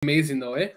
Amazing though, eh?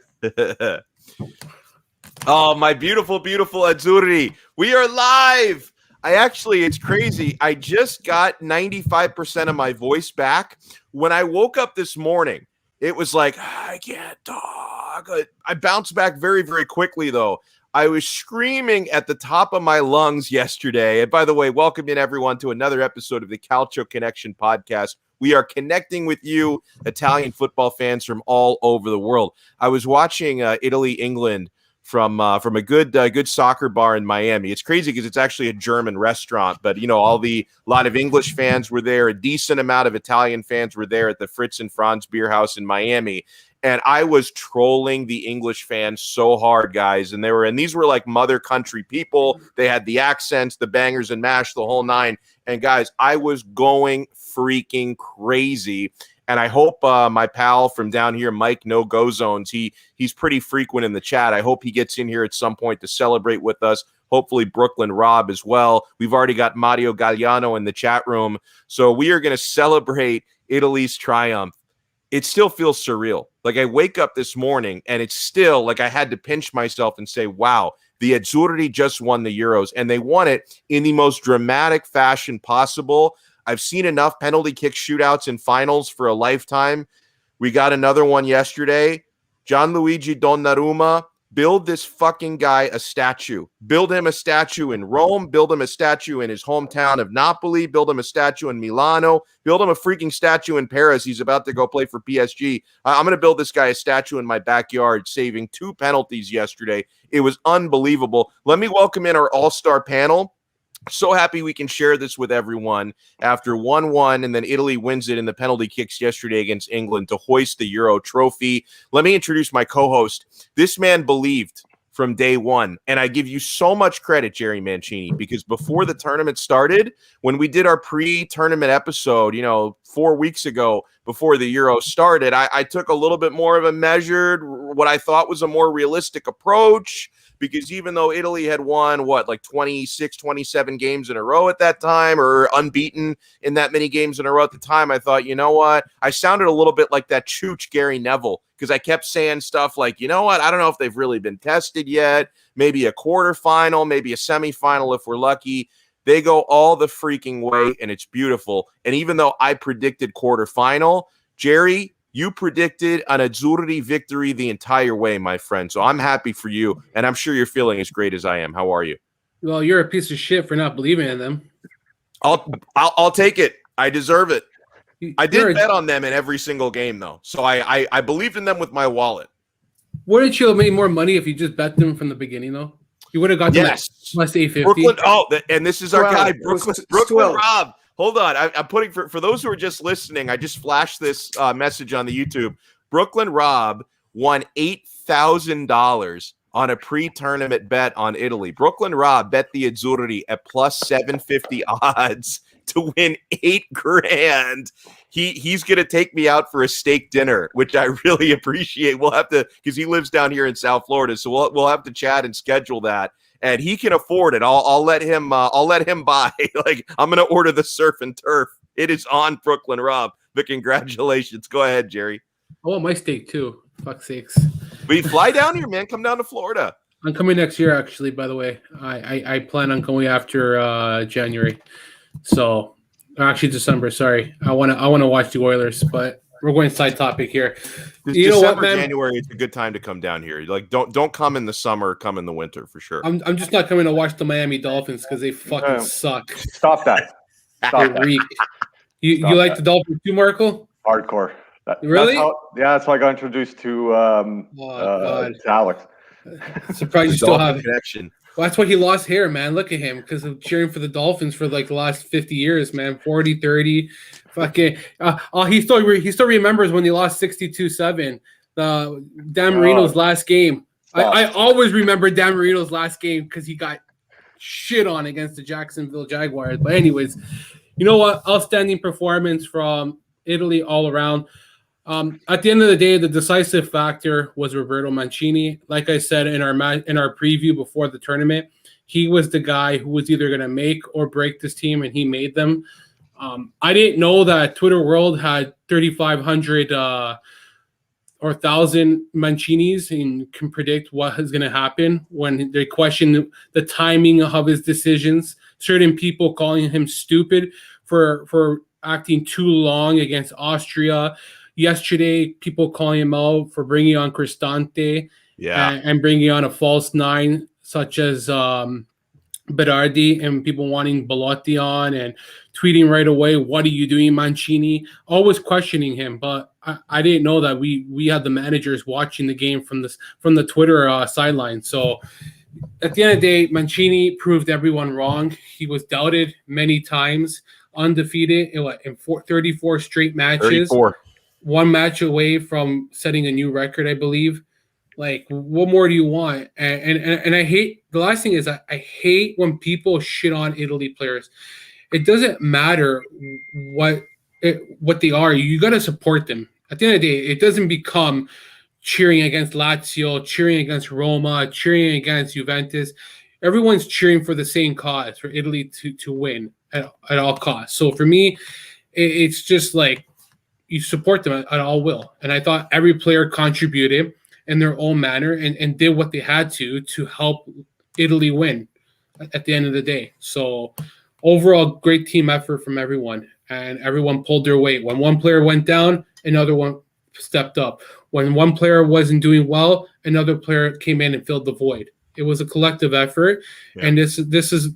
Oh, my beautiful, beautiful Azzurri. We are live. It's crazy. I just got 95% of my voice back. When I woke up this morning, it was like, I can't talk. I bounced back very, very quickly, though. I was screaming at the top of my lungs yesterday. And by the way, welcome in everyone to another episode of the Calcio Connection podcast. We are connecting with you, Italian football fans from all over the world. I was watching Italy-England from a good soccer bar in Miami. It's crazy because it's actually a German restaurant, but a lot of English fans were there. A decent amount of Italian fans were there at the Fritz and Franz Beer House in Miami. And I was trolling the English fans so hard, guys. And these were like mother country people. They had the accents, the bangers and mash, the whole nine. And guys, I was going freaking crazy. And I hope my pal from down here, Mike No Go Zones, he's pretty frequent in the chat. I hope he gets in here at some point to celebrate with us. Hopefully Brooklyn Rob as well. We've already got Mario Galliano in the chat room. So we are going to celebrate Italy's triumph. It still feels surreal. Like I wake up this morning and it's still like I had to pinch myself and say, wow, the Azzurri just won the Euros and they won it in the most dramatic fashion possible. I've seen enough penalty kick shootouts in finals for a lifetime. We got another one yesterday. Gianluigi Donnarumma, build this fucking guy a statue. Build him a statue in Rome. Build him a statue in his hometown of Napoli. Build him a statue in Milano. Build him a freaking statue in Paris. He's about to go play for PSG. I'm going to build this guy a statue in my backyard, saving 2 penalties yesterday. It was unbelievable. Let me welcome in our all-star panel. So happy we can share this with everyone after 1-1, and then Italy wins it in the penalty kicks yesterday against England to hoist the Euro trophy. Let me introduce my co-host. This man believed from day one, and I give you so much credit, Jerry Mancini, because before the tournament started, when we did our pre-tournament episode, 4 weeks ago before the Euro started, I took a little bit more of a measured, what I thought was a more realistic approach. Because even though Italy had won, 26, 27 games in a row at that time, or unbeaten in that many games in a row at the time, I thought, you know what? I sounded a little bit like that chooch Gary Neville, because I kept saying stuff like, you know what? I don't know if they've really been tested yet. Maybe a quarterfinal, maybe a semifinal if we're lucky. They go all the freaking way, and it's beautiful. And even though I predicted quarterfinal, Jerry, you predicted an Azzurri victory the entire way, my friend. So I'm happy for you, and I'm sure you're feeling as great as I am. How are you? Well, you're a piece of shit for not believing in them. I'll take it. I deserve it. I did bet on them in every single game, though. So I believed in them with my wallet. Wouldn't you have made more money if you just bet them from the beginning, though? You would have got them at plus 850. Brooklyn. And this is our guy, Brooklyn Rob. Hold on. I'm putting for those who are just listening, I just flashed this message on the YouTube. Brooklyn Rob won $8,000 on a pre-tournament bet on Italy. Brooklyn Rob bet the Azzurri at plus 750 odds to win $8,000. He's going to take me out for a steak dinner, which I really appreciate. We'll have to, because he lives down here in South Florida, so we'll have to chat and schedule that. And he can afford it. I'll let him buy. Like, I'm gonna order the surf and turf. It is on, Brooklyn Rob. But congratulations. Go ahead, Jerry. I want my steak too. Fuck sakes. But you fly down here, man. Come down to Florida. I'm coming next year, actually. By the way, I plan on going after January. So, actually December. Sorry, I wanna watch the Oilers, but. We're going side topic here. You know what, man? January, it's a good time to come down here. Like, don't come in the summer, come in the winter for sure. I'm just not coming to watch the Miami Dolphins because they fucking suck. Stop that. Stop that. You like the Dolphins too, Marco? Hardcore. Really? That's how I got introduced to Alex. Surprised you still have connection. Well, that's why he lost hair, man. Look at him, because of cheering for the Dolphins for like the last 50 years, man. 40, 30. Fucking. He still remembers when they lost 62-7. Dan Marino's last game. I always remember Dan Marino's last game because he got shit on against the Jacksonville Jaguars. But anyways, you know what? Outstanding performance from Italy all around. At the end of the day, the decisive factor was Roberto Mancini. Like I said in our preview before the tournament, he was the guy who was either going to make or break this team, and he made them. I didn't know that Twitter World had 3,500 or 1,000 Mancinis and can predict what is going to happen when they question the timing of his decisions. Certain people calling him stupid for acting too long against Austria. Yesterday, people calling him out for bringing on Cristante and bringing on a false nine such as Berardi, and people wanting Belotti on and tweeting right away, "What are you doing, Mancini?" Always questioning him, but I didn't know that we had the managers watching the game from the Twitter sideline. So at the end of the day, Mancini proved everyone wrong. He was doubted many times, undefeated in 34 straight matches. 34. One match away from setting a new record, I believe. Like, what more do you want? And I hate, the last thing is I hate when people shit on Italy players. It doesn't matter what they are. You got to support them. At the end of the day, it doesn't become cheering against Lazio, cheering against Roma, cheering against Juventus. Everyone's cheering for the same cause, for Italy to win at all costs. So for me, it's just like you support them at all will. And I thought every player contributed in their own manner and did what they had to help Italy win at the end of the day. So overall, great team effort from everyone, and everyone pulled their weight. When one player went down, another one stepped up. When one player wasn't doing well, another player came in and filled the void. It was a collective effort, and this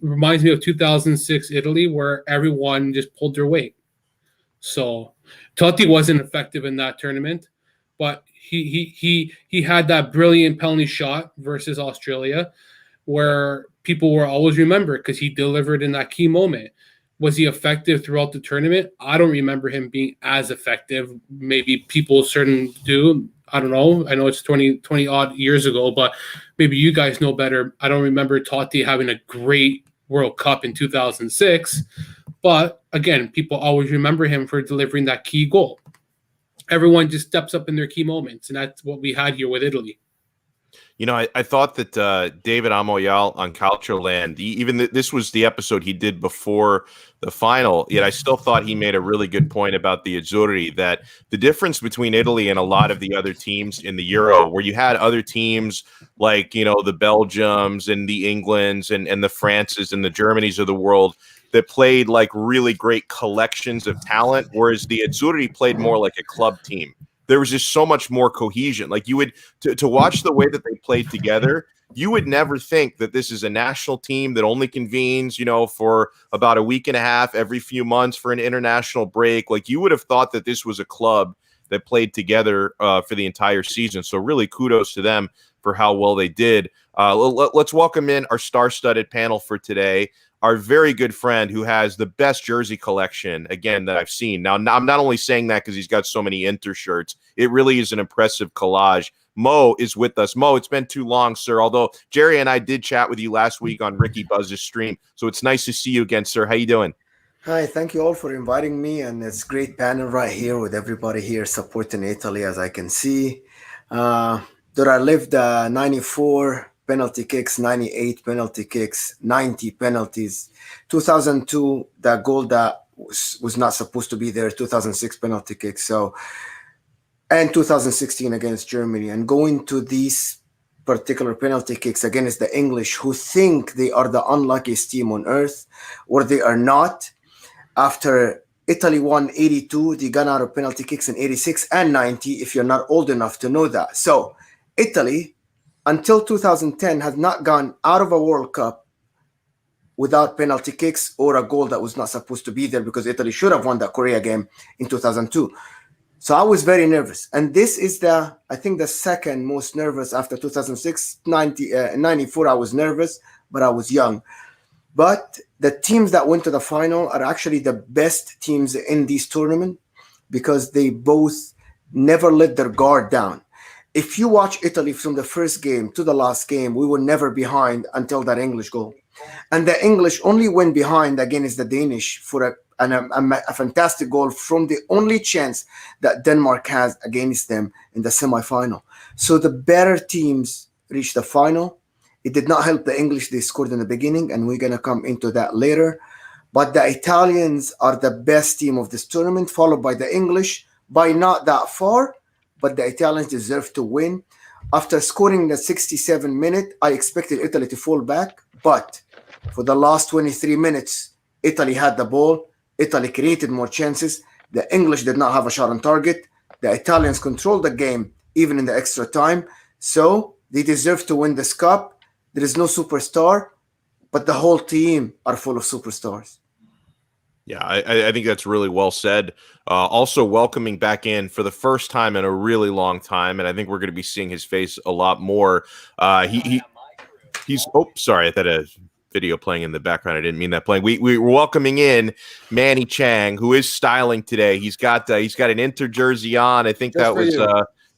reminds me of 2006 Italy, where everyone just pulled their weight. So Totti wasn't effective in that tournament, but he had that brilliant penalty shot versus Australia, where people will always remember because he delivered in that key moment. Was he effective throughout the tournament? I don't remember him being as effective. Maybe people certain do. I don't know. I know it's 20 odd years ago, but maybe you guys know better. I don't remember Totti having a great World Cup in 2006, but again, people always remember him for delivering that key goal. Everyone just steps up in their key moments, and that's what we had here with Italy. You know, I thought that David Amoyal on Cultureland, this was the episode he did before the final, yet I still thought he made a really good point about the Azzurri, that the difference between Italy and a lot of the other teams in the Euro, where you had other teams like, you know, the Belgiums and the Englands and the Frances and the Germanys of the world that played like really great collections of talent, whereas the Azzurri played more like a club team. There was just so much more cohesion. Like you would to watch the way that they played together, you would never think that this is a national team that only convenes, you know, for about a week and a half every few months for an international break. Like you would have thought that this was a club that played together for the entire season. So really kudos to them for how well they did. Let's welcome in our star-studded panel for today. Our very good friend who has the best jersey collection, again, that I've seen. Now, I'm not only saying that because he's got so many Inter shirts. It really is an impressive collage. Mo is with us. Mo, it's been too long, sir. Although Jerry and I did chat with you last week on Ricky Buzz's stream, so it's nice to see you again, sir. How you doing? Hi, thank you all for inviting me, and it's a great panel right here with everybody here supporting Italy, as I can see. That I lived 94 penalty kicks, 98 penalty kicks, 90 penalties. 2002, that goal that was not supposed to be there, 2006 penalty kicks. So, and 2016 against Germany. And going to these particular penalty kicks against the English, who think they are the unluckiest team on earth, or they are not. After Italy won 82, they got out of penalty kicks in 86 and 90, if you're not old enough to know that. So Italy, until 2010, has not gone out of a World Cup without penalty kicks or a goal that was not supposed to be there, because Italy should have won the Korea game in 2002. So I was very nervous. And this is I think the second most nervous after 2006. 94, I was nervous, but I was young. But the teams that went to the final are actually the best teams in this tournament, because they both never let their guard down. If you watch Italy from the first game to the last game, we were never behind until that English goal. And the English only went behind against the Danish for a fantastic goal from the only chance that Denmark has against them in the semifinal. So the better teams reached the final. It did not help the English. They scored in the beginning, and we're going to come into that later. But the Italians are the best team of this tournament, followed by the English by not that far. but the Italians deserve to win. After scoring the 67 minute, I expected Italy to fall back, but for the last 23 minutes, Italy had the ball. Italy created more chances. The English did not have a shot on target. The Italians controlled the game, even in the extra time. So they deserve to win this cup. There is no superstar, but the whole team are full of superstars. Yeah, I think that's really well said. Also welcoming back in for the first time in a really long time, and I think we're going to be seeing his face a lot more. He's sorry, I thought a video playing in the background. I didn't mean that playing. We were welcoming in Manny Chang, who is styling today. He's got an Inter jersey on. I think Just that was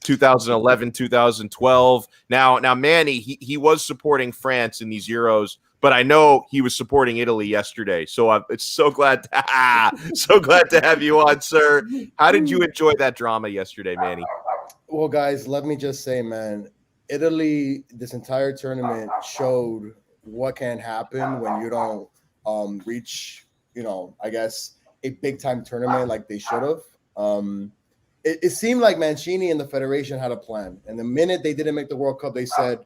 2011, 2012. Now Manny, he was supporting France in these Euros, but I know he was supporting Italy yesterday. So it's so glad to have you on, sir. How did you enjoy that drama yesterday, Manny? Well, guys, let me just say, man, Italy, this entire tournament showed what can happen when you don't reach, I guess, a big-time tournament like they should have. It seemed like Mancini and the Federation had a plan. And the minute they didn't make the World Cup, they said,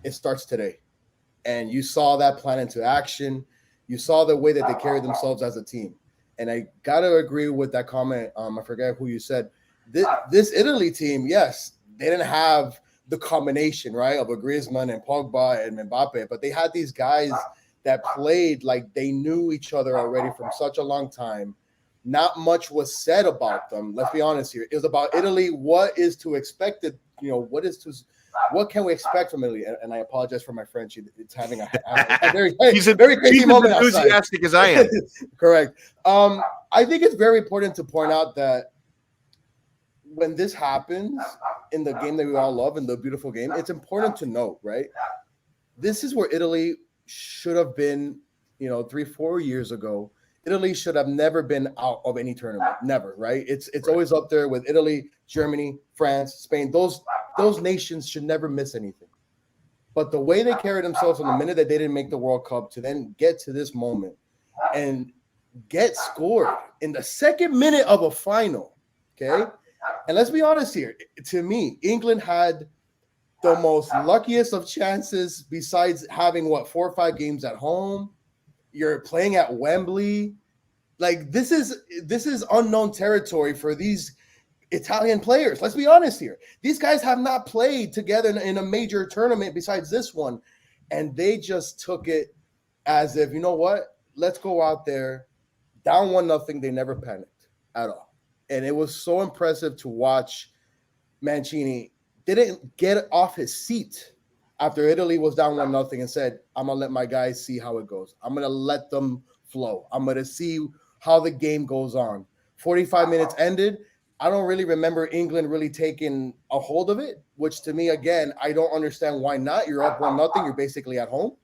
it starts today. And you saw that plan into action. You saw the way that they carried themselves as a team. And I got to agree with that comment. I forget who you said. This Italy team, yes, they didn't have the combination, right, of a Griezmann and Pogba and Mbappe, but they had these guys that played like they knew each other already from such a long time. Not much was said about them. Let's be honest here. It was about Italy. What is to expect? What can we expect from Italy? And I apologize for my French. It's having a very crazy moment outside. Enthusiastic as I am. Correct. I think it's very important to point out that when this happens in the game that we all love, in the beautiful game, it's important to note, right? This is where Italy should have been, 3-4 years ago. Italy should have never been out of any tournament, never, right? It's always up there with Italy, Germany, France, Spain. Those nations should never miss anything. But the way they carried themselves from the minute that they didn't make the World Cup to then get to this moment and get scored in the second minute of a final, okay? And let's be honest here. To me, England had the most luckiest of chances besides having, 4 or 5 games at home. You're playing at Wembley. Like, this is unknown territory for these Italian players. Let's be honest here. These guys have not played together in a major tournament besides this one. And they just took it as if, you know what? Let's go out there. Down 1-0. They never panicked at all. And it was so impressive to watch. Mancini didn't get off his seat after Italy was down 1-0 and said, I'm going to let my guys see how it goes. I'm going to let them flow. I'm going to see how the game goes on. 45 minutes ended. I don't really remember England really taking a hold of it, which to me, again, I don't understand why not. You're up 1-0. You're basically at home.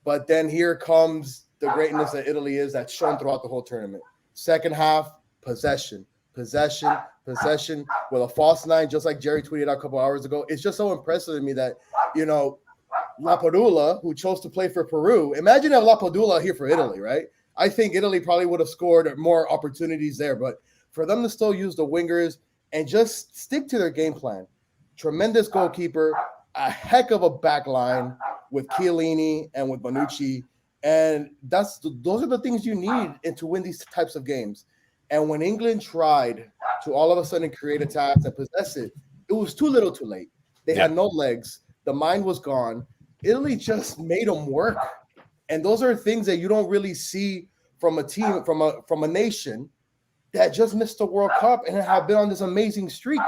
But then here comes the greatness that Italy is that's shown throughout the whole tournament. Second half, possession with a false 9, just like Jerry tweeted out a couple hours ago. It's just so impressive to me that, Lapadula, who chose to play for Peru, imagine if Lapadula here for Italy, right? I think Italy probably would have scored more opportunities there, but for them to still use the wingers and just stick to their game plan. Tremendous goalkeeper, a heck of a back line with Chiellini and with Bonucci, and those are the things you need to win these types of games. And when England tried to all of a sudden create attacks and possess it, it was too little too late. They had no legs. The mind was gone. Italy just made them work. And those are things that you don't really see from a team, from a nation that just missed the World Cup and have been on this amazing streak.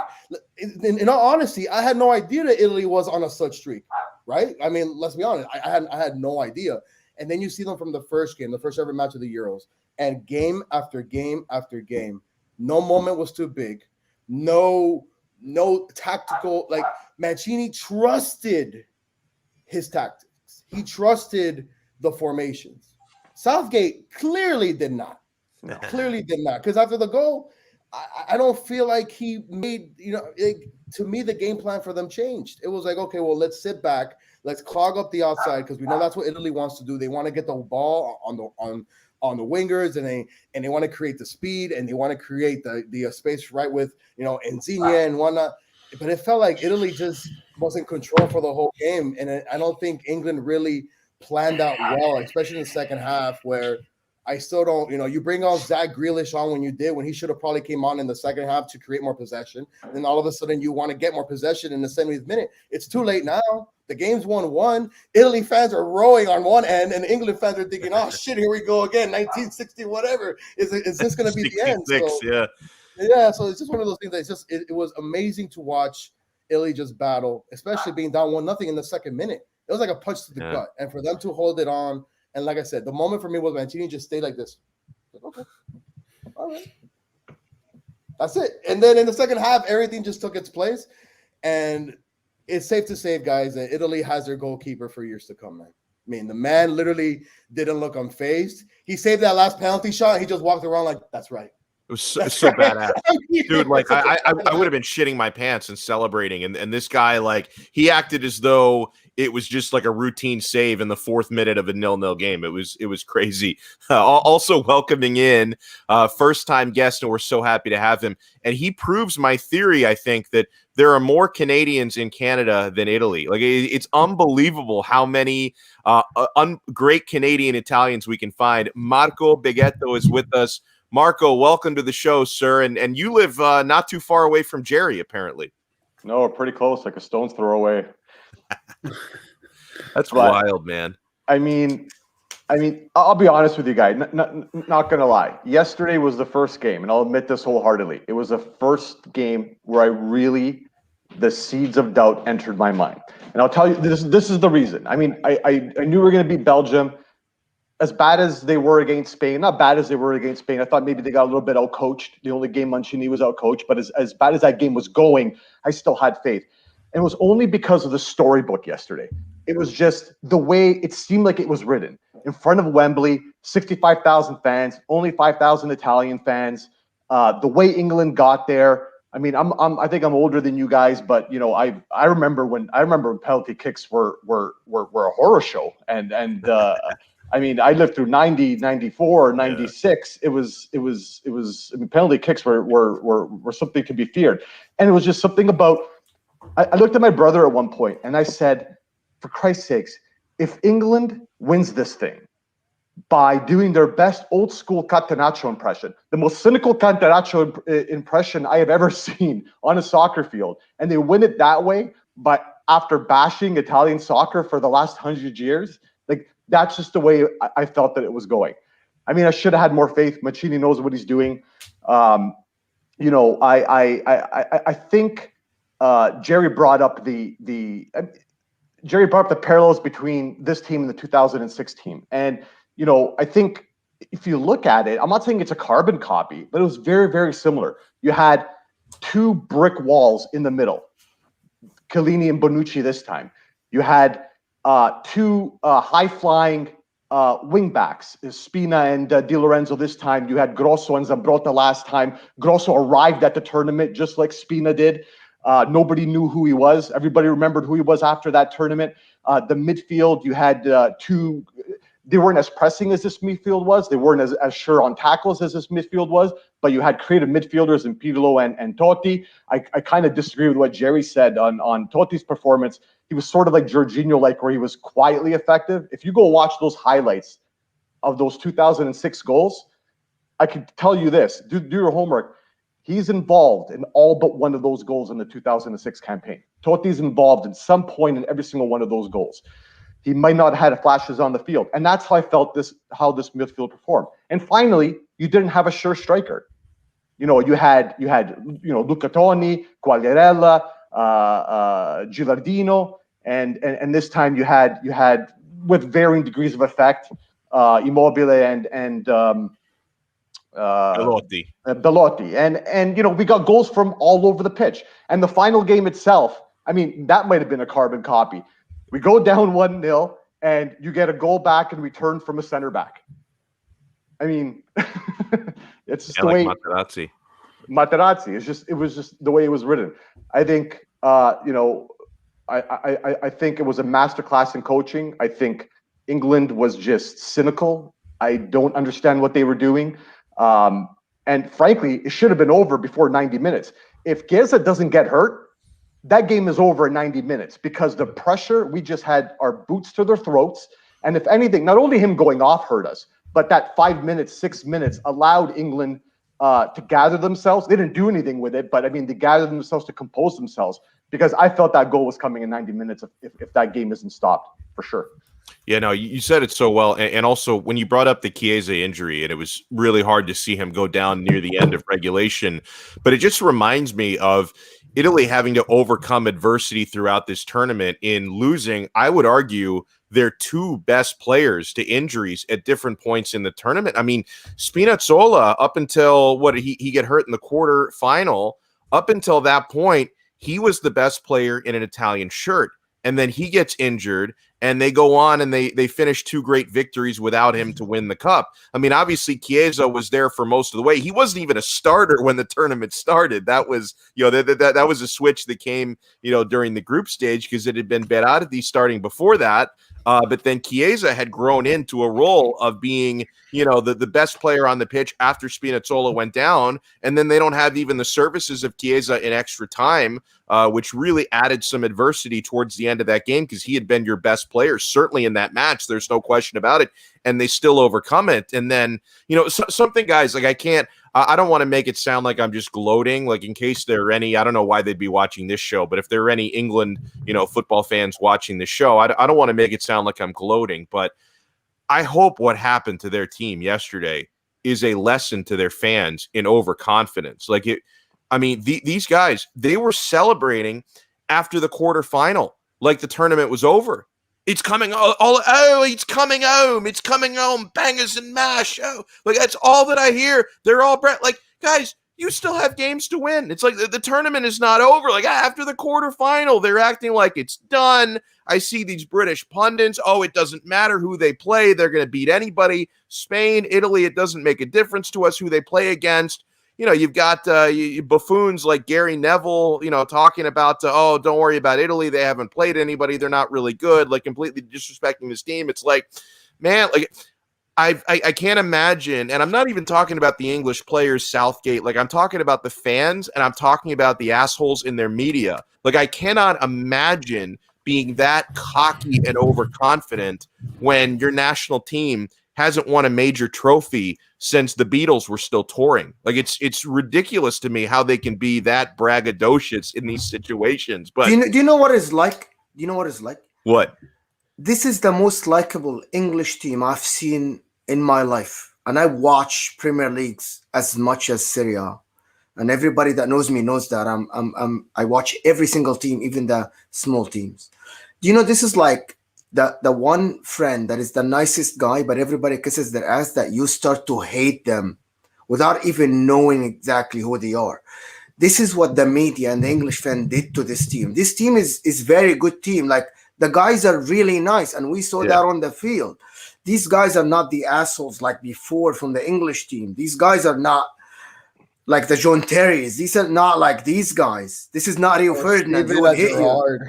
In all honesty, I had no idea that Italy was on a such streak, right? I mean, let's be honest. I had no idea. And then you see them from the first game, the first ever match of the Euros. And game after game after game, no moment was too big. No tactical, like Mancini trusted his tactics. He trusted the formations. Southgate clearly did not. Clearly did not. Because after the goal, I don't feel like he made, to me, the game plan for them changed. It was like, okay, well, let's sit back. Let's clog up the outside because we know that's what Italy wants to do. They want to get the ball on the wingers, and they want to create the speed, and they want to create the space right with Insigne and whatnot. But it felt like Italy just was in control for the whole game, and I don't think England really planned out well, especially in the second half, where I still don't, you bring on Zach Grealish on when he should have probably came on in the second half to create more possession. And then all of a sudden you want to get more possession in the 70th minute. It's too late now. The game's 1-1. Italy fans are rowing on one end, and England fans are thinking, oh, shit, here we go again, 1960, whatever. Is this going to be the end? So, yeah, so it's just one of those things that it was amazing to watch Italy just battle, especially being down 1-0 in the second minute. It was like a punch to the gut. And for them to hold it on, and like I said, the moment for me was Mancini just stayed like this. Okay. All right. That's it. And then in the second half, everything just took its place. And it's safe to say, guys, that Italy has their goalkeeper for years to come, man. I mean, the man literally didn't look unfazed. He saved that last penalty shot. He just walked around like, that's right. It was so badass. Dude, like I would have been shitting my pants and celebrating. And this guy, like, he acted as though it was just like a routine save in the 4th minute of a 0-0 game. It was crazy. Also welcoming in first-time guest, and we're so happy to have him. And he proves my theory, I think, that there are more Canadians in Canada than Italy. Like, it's unbelievable how many great Canadian Italians we can find. Marco Beghetto is with us. Marco, welcome to the show, sir. And you live not too far away from Jerry, apparently. No, we're pretty close, like a stone's throw away. That's wild, man. I mean, I'll be honest with you guys. Not gonna lie. Yesterday was the first game, and I'll admit this wholeheartedly. It was the first game where the seeds of doubt entered my mind. And I'll tell you, this is the reason. I mean, I knew we were gonna beat Belgium. As bad as they were against Spain, not bad as they were against Spain, I thought maybe they got a little bit out-coached. The only game Mancini was out-coached, but as bad as that game was going, I still had faith. And it was only because of the storybook yesterday. It was just the way it seemed like it was written. In front of Wembley, 65,000 fans, only 5,000 Italian fans. The way England got there. I mean, I think I'm older than you guys, but I remember when penalty kicks were a horror show, and I mean, I lived through 90, 94, 96. Yeah. It was. I mean, penalty kicks were something to be feared, and it was just something about. I looked at my brother at one point, and I said, "For Christ's sakes, if England wins this thing by doing their best old school Catenaccio impression, the most cynical Catenaccio impression I have ever seen on a soccer field, and they win it that way, but after bashing Italian soccer for the last 100 years, like." That's just the way I felt that it was going. I mean, I should have had more faith. Mancini knows what he's doing. I think Jerry brought up the parallels between this team and the 2006 team. And I think if you look at it, I'm not saying it's a carbon copy, but it was very, very similar. You had 2 brick walls in the middle, Chiellini and Bonucci this time. You had 2 high-flying wing backs, Spina and Di Lorenzo this time. You had Grosso and Zambrotta last time. Grosso arrived at the tournament just like Spina did. Nobody knew who he was. Everybody remembered who he was after that tournament. The midfield, you had 2. They weren't as pressing as this midfield was. They weren't as sure on tackles as this midfield was, but you had creative midfielders in Pirlo and Totti. I kind of disagree with what Jerry said on Totti's performance. He was sort of like Jorginho, where he was quietly effective. If you go watch those highlights of those 2006 goals, I can tell you this, do your homework. He's involved in all but one of those goals in the 2006 campaign. Totti's involved at some point in every single one of those goals. He might not have had flashes on the field. And that's how I felt how this midfield performed. And finally, you didn't have a sure striker. You had Luca Toni, Quagliarella, Gilardino, and this time you had with varying degrees of effect, Immobile and Belotti. And we got goals from all over the pitch. And the final game itself, I mean, that might have been a carbon copy. We go down 1-0, and you get a goal back in return from a center back. I mean, it's just the way Materazzi. It was just the way it was written. I think I think it was a masterclass in coaching. I think England was just cynical I don't understand what they were doing. And frankly, it should have been over before 90 minutes. If Chiesa doesn't get hurt, that game is over in 90 minutes because the pressure, we just had our boots to their throats. And if anything, not only him going off hurt us, but that 5 minutes, 6 minutes allowed England to gather themselves. They didn't do anything with it, but I mean, they gathered themselves to compose themselves because I felt that goal was coming in 90 minutes if that game isn't stopped, for sure. Yeah, no, you said it so well. And also, when you brought up the Chiesa injury, and it was really hard to see him go down near the end of regulation, but it just reminds me of Italy having to overcome adversity throughout this tournament in losing, I would argue, their two best players to injuries at different points in the tournament. I mean, Spinazzola, up until he get hurt in the quarter final, up until that point, he was the best player in an Italian shirt. And then he gets injured, and they go on and they finish two great victories without him to win the cup. I mean, obviously, Chiesa was there for most of the way. He wasn't even a starter when the tournament started. That was, that was a switch that came, during the group stage because it had been Berardi starting before that. But then Chiesa had grown into a role of being, the best player on the pitch after Spinazzola went down. And then they don't have even the services of Chiesa in extra time, which really added some adversity towards the end of that game because he had been your best player, certainly in that match. There's no question about it. And they still overcome it. And then, something, guys, like I don't want to make it sound like I'm just gloating, like in case there are any, I don't know why they'd be watching this show, but if there are any England, football fans watching the show, I don't want to make it sound like I'm gloating, but I hope what happened to their team yesterday is a lesson to their fans in overconfidence. These guys, they were celebrating after the quarterfinal, like the tournament was over. It's coming it's coming home. It's coming home. Bangers and mash. Oh, like that's all that I hear. They're all like, guys, you still have games to win. It's like the tournament is not over. Like after the quarterfinal, they're acting like it's done. I see these British pundits. Oh, it doesn't matter who they play. They're going to beat anybody. Spain, Italy, it doesn't make a difference to us who they play against. You've got buffoons like Gary Neville, talking about, oh, don't worry about Italy. They haven't played anybody. They're not really good, like completely disrespecting this team. It's like, man, like I can't imagine. And I'm not even talking about the English players, Southgate. Like I'm talking about the fans and I'm talking about the assholes in their media. Like I cannot imagine being that cocky and overconfident when your national team hasn't won a major trophy since the Beatles were still touring. Like it's ridiculous to me how they can be that braggadocious in these situations. But do you know what it's like? Do you know what it's like? What? This is the most likable English team I've seen in my life. And I watch Premier Leagues as much as Serie A. And everybody that knows me knows that I watch every single team, even the small teams. Do you know this is like the one friend that is the nicest guy, but everybody kisses their ass, that you start to hate them without even knowing exactly who they are. This is what the media and the English fan did to this team. This team is very good team. Like the guys are really nice, and we saw that on the field. These guys are not the assholes like before from the English team. These guys are not like the John Terrys. These are not like these guys. This is not Rio Ferdinand. He would hit you.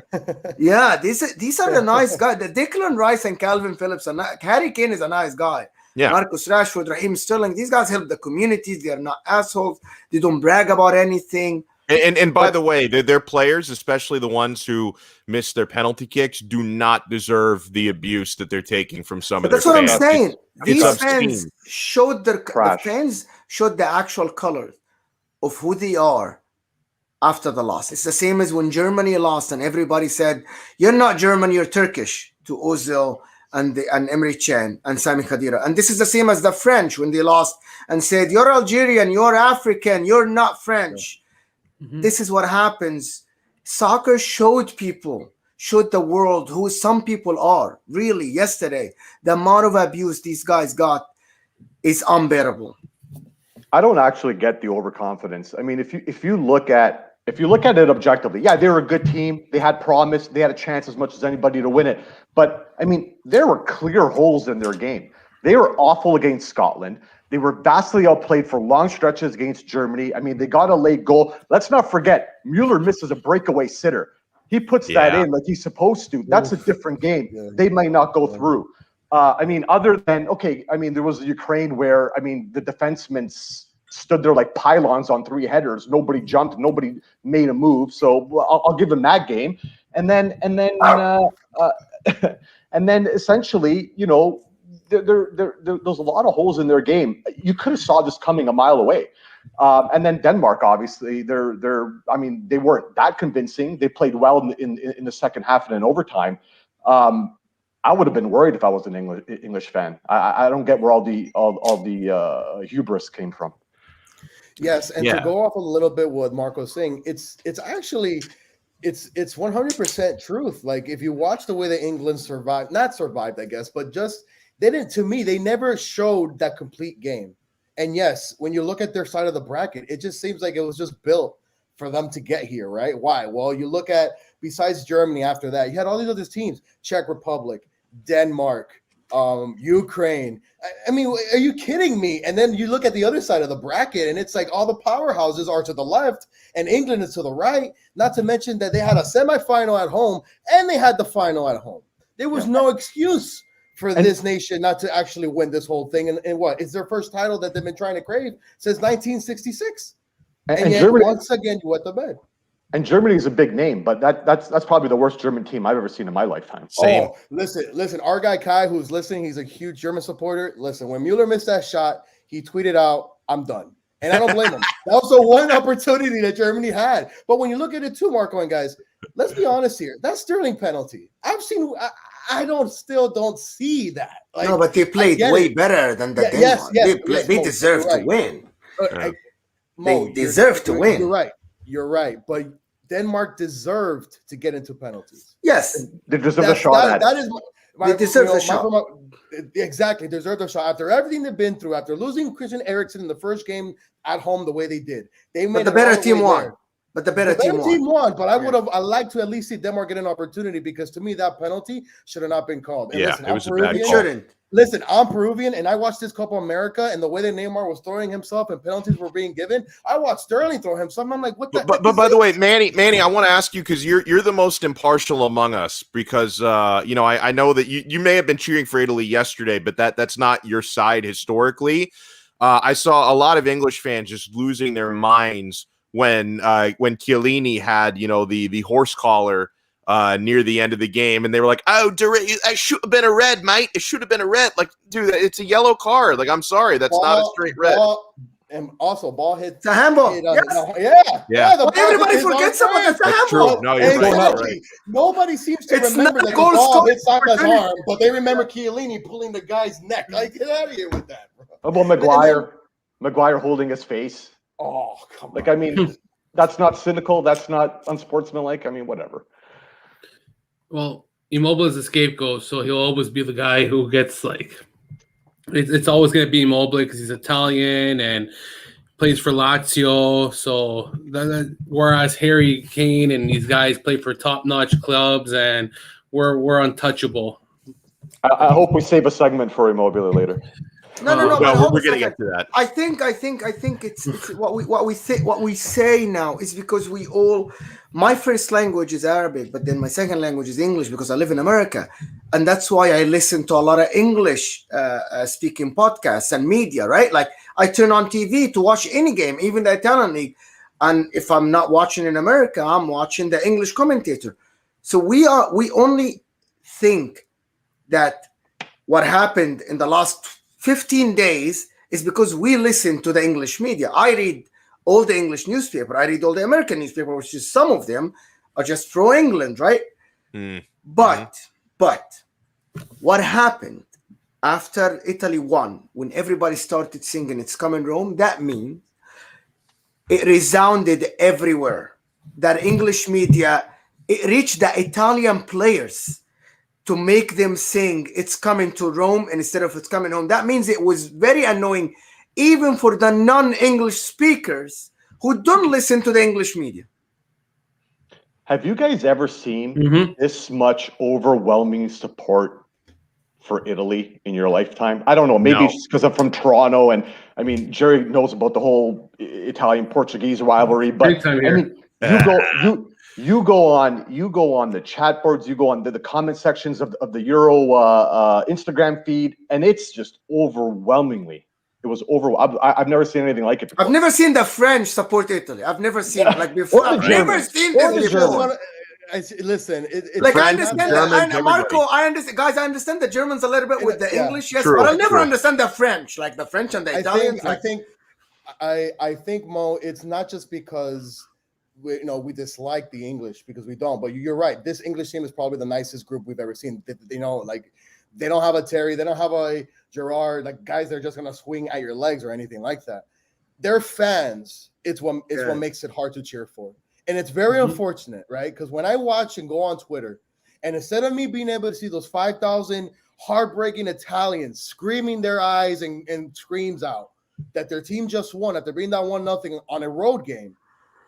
Yeah, these are the nice guys. The Declan Rice and Calvin Phillips are not. Harry Kane is a nice guy. Yeah. Marcus Rashford, Raheem Sterling. These guys help the communities. They are not assholes. They don't brag about anything. And by the way, their players, especially the ones who miss their penalty kicks, do not deserve the abuse that they're taking from some of their fans. That's what I'm saying. These fans obscene. showed the fans showed the actual colors of who they are after the loss. It's the same as when Germany lost and everybody said, you're not German, you're Turkish, to Ozil and Emre Can and Sami Khedira. And this is the same as the French when they lost and said, you're Algerian, you're African, you're not French. Mm-hmm. This is what happens. Soccer showed the world who some people are. Really, yesterday, the amount of abuse these guys got is unbearable. I don't actually get the overconfidence. I mean, if you look at it objectively, yeah, they were a good team. They had promise. They had a chance as much as anybody to win it. But I mean, there were clear holes in their game. They were awful against Scotland. They were vastly outplayed for long stretches against Germany. I mean, they got a late goal. Let's not forget, Mueller misses a breakaway sitter. He puts that in like he's supposed to. That's a different game. They might not go through. I mean, other than there was Ukraine where the defensemen stood there like pylons on 3 headers. Nobody jumped, nobody made a move. So I'll give them that game. And then and then essentially, there's a lot of holes in their game. You could have saw this coming a mile away. And then Denmark, obviously, they weren't that convincing. They played well in the second half and in overtime. I would have been worried if I was an English fan. I don't get where all the hubris came from. Yes, and to go off a little bit what Marco's saying, it's actually 100% truth. Like if you watch the way that England not survived, I guess, but just they didn't. To me, they never showed that complete game. And yes, when you look at their side of the bracket, it just seems like it was just built for them to get here, right? Why? Well, you look at besides Germany after that, you had all these other teams: Czech Republic, Denmark, Ukraine. I mean, are you kidding me? And then you look at the other side of the bracket, and it's like all the powerhouses are to the left, and England is to the right. Not to mention that they had a semifinal at home, and they had the final at home. There was no excuse for this nation not to actually win this whole thing. And what? It's their first title that they've been trying to crave since 1966. And yet, Germany, once again, you wet the bed. And Germany is a big name, but that's probably the worst German team I've ever seen in my lifetime. Same. Oh, listen. Our guy Kai, who's listening, he's a huge German supporter. Listen, when Mueller missed that shot, he tweeted out, "I'm done," and I don't blame him. That was the one opportunity that Germany had. But when you look at it too, Marco and guys, let's be honest here. That Sterling penalty, I still don't see that. Like, no, but they played way better than the Denmark. They deserve to win. They deserve to win. You're right. But Denmark deserved to get into penalties. Yes. They deserve a shot. They deserve a shot. Exactly. Deserve a shot. After everything they've been through, after losing Christian Eriksen in the first game at home the way they did. But the better team won. But the better team won. But I like to at least see Denmark get an opportunity because to me that penalty should have not been called. And it was a bad call. Shouldn't. Listen, I'm Peruvian, and I watched this Copa America, and the way that Neymar was throwing himself and penalties were being given, I watched Sterling throw himself. I'm like, what the? But by the way, Manny, I want to ask you because you're the most impartial among us because I know that you may have been cheering for Italy yesterday, but that's not your side historically. I saw a lot of English fans just losing their minds when Chiellini had the horse collar near the end of the game, and they were like, "Oh, it should have been a red, mate. It should have been a red." Like, dude, it's a yellow card. Like, I'm sorry, that's not a straight red. And also, ball hit. It's a handball. Everybody forgets about the handball. That's true. No, you're right. Nobody seems to remember that the ball hit Saka's arm, but they remember Chiellini pulling the guy's neck. Like, get out of here with that, bro. How about Maguire holding his face? Oh, come on. Like, I mean, that's not cynical. That's not unsportsmanlike. I mean, whatever. Well, Immobile is a scapegoat, so he'll always be the guy who gets it's always going to be Immobile because he's Italian and plays for Lazio. So whereas Harry Kane and these guys play for top-notch clubs and we're untouchable. I hope we save a segment for Immobile later. No. We're going to get to that. I think it's what we say now is because we all. My first language is Arabic, but then my second language is English because I live in America, and that's why I listen to a lot of English speaking podcasts and media. Right, like I turn on TV to watch any game, even the Italian league, and if I'm not watching in America, I'm watching the English commentator. So we only think that what happened in the last 15 days is because we listen to the English media. I read all the English newspaper. I read all the American newspaper, which is some of them are just pro England, right? But what happened after Italy won, when everybody started singing "It's Coming Rome," that means it resounded everywhere. That English media, it reached the Italian players to make them sing "It's Coming to Rome" instead of "It's Coming Home." That means it was very annoying, even for the non-English speakers who don't listen to the English media. Have you guys ever seen this much overwhelming support for Italy in your lifetime? I don't know. Maybe it's because I'm from Toronto, and I mean, Jerry knows about the whole Italian-Portuguese rivalry. But I mean, You go on the chat boards, you go on the comment sections of the Euro Instagram feed, and it's just overwhelmingly. It was I've never seen anything like it before. I've never seen the French support Italy. I've never seen it like before. Or the I've never Germans. seen Or this the before. Germans. Listen, it's Like I French, understand Germans, that, Marco. I understand, guys. I understand the Germans a little bit with the English, yes, True, but I'll never true. understand the French, like the French and the Italians. I think Mo, it's not just because we dislike the English, because we don't. But you're right. This English team is probably the nicest group we've ever seen. Like they don't have a Terry, they don't have a Gerard, like guys that are just gonna swing at your legs or anything like that. They're fans. It's what makes it hard to cheer for. And it's very unfortunate, right? Because when I watch and go on Twitter, and instead of me being able to see those 5,000 heartbreaking Italians screaming their eyes and screams out that their team just won, that they're being down 1-0 on a road game,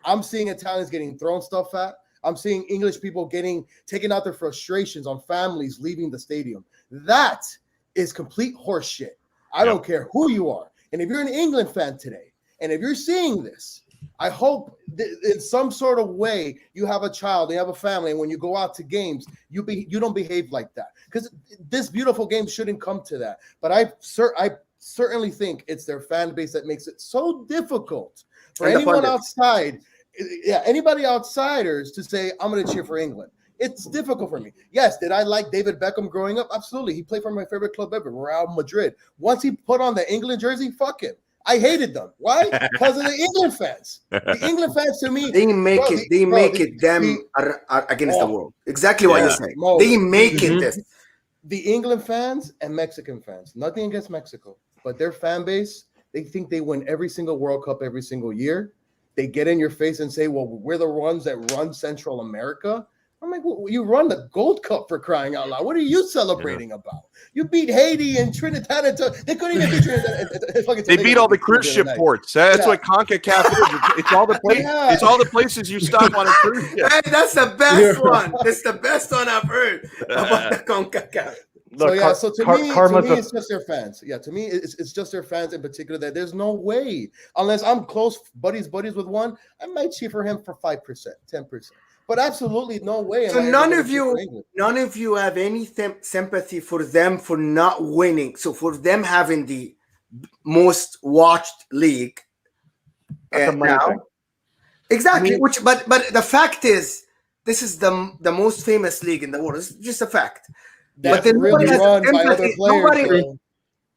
I'm seeing Italians getting thrown stuff at. I'm seeing English people taking out their frustrations on families leaving the stadium. That is complete horseshit. I don't care who you are. And if you're an England fan today, and if you're seeing this, I hope in some sort of way you have a child, you have a family, and when you go out to games, you don't behave like that, because this beautiful game shouldn't come to that. But I certainly think it's their fan base that makes it so difficult for anyone outside, anybody outsiders to say, I'm going to cheer for England. It's difficult for me. Yes, did I like David Beckham growing up? Absolutely. He played for my favorite club ever, Real Madrid. Once he put on the England jersey, fuck him. I hated them. Why? Because of the England fans. The England fans, to me, they make them against the world. Exactly what you're saying. They make it this. The England fans and Mexican fans, nothing against Mexico, but their fan base, they think they win every single World Cup every single year. They get in your face and say, well, we're the ones that run Central America. I'm like, well, you run the Gold Cup, for crying out loud. What are you celebrating about? You beat Haiti and Trinidad. They couldn't even beat Trinidad. They beat all the cruise ship ports. That's what CONCACAF is. It's all the places. It's all the places you stop on a cruise ship. Hey, that's the best one. It's the best one I've heard about the CONCACAF. So to me, it's just their fans. Yeah, to me, it's just their fans in particular. That there's no way, unless I'm close buddies with one, I might cheer for him for 5%, 10%. But absolutely no way. So none of you have any sympathy for them for not winning. So for them having the most watched league, now, exactly. But the fact is, this is the most famous league in the world. It's just a fact. But then really run by other players.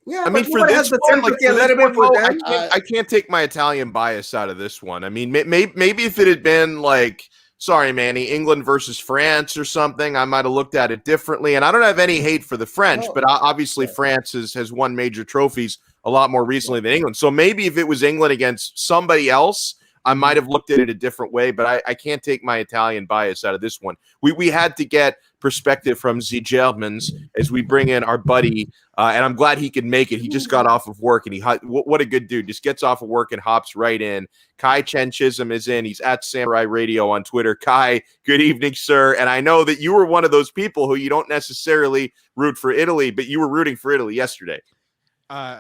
Yeah, I mean, for this one, I can't take my Italian bias out of this one. I mean, maybe if it had been like, sorry, Manny, England versus France or something, I might have looked at it differently. And I don't have any hate for the French, but obviously France has won major trophies a lot more recently than England. So maybe if it was England against somebody else, I might have looked at it a different way, but I can't take my Italian bias out of this one. We had to get perspective from the Germans as we bring in our buddy, and I'm glad he could make it. He just got off of work, and what a good dude. Just gets off of work and hops right in. Kai Chen Chisholm is in. He's at Samurai Radio on Twitter. Kai, good evening, sir. And I know that you were one of those people who you don't necessarily root for Italy, but you were rooting for Italy yesterday.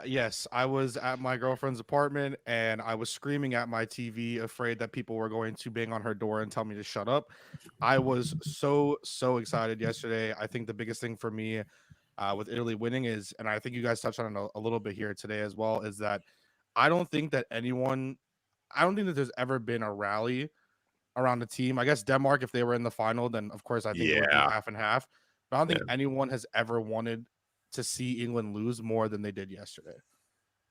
Yes, I was at my girlfriend's apartment and I was screaming at my TV, afraid that people were going to bang on her door and tell me to shut up. I was so excited yesterday. I think the biggest thing for me with Italy winning is, and I think you guys touched on it a little bit here today as well, is that I don't think that there's ever been a rally around the team. I guess Denmark, if they were in the final, then of course I think it would be half and half. But I don't think anyone has ever wanted to see England lose more than they did yesterday.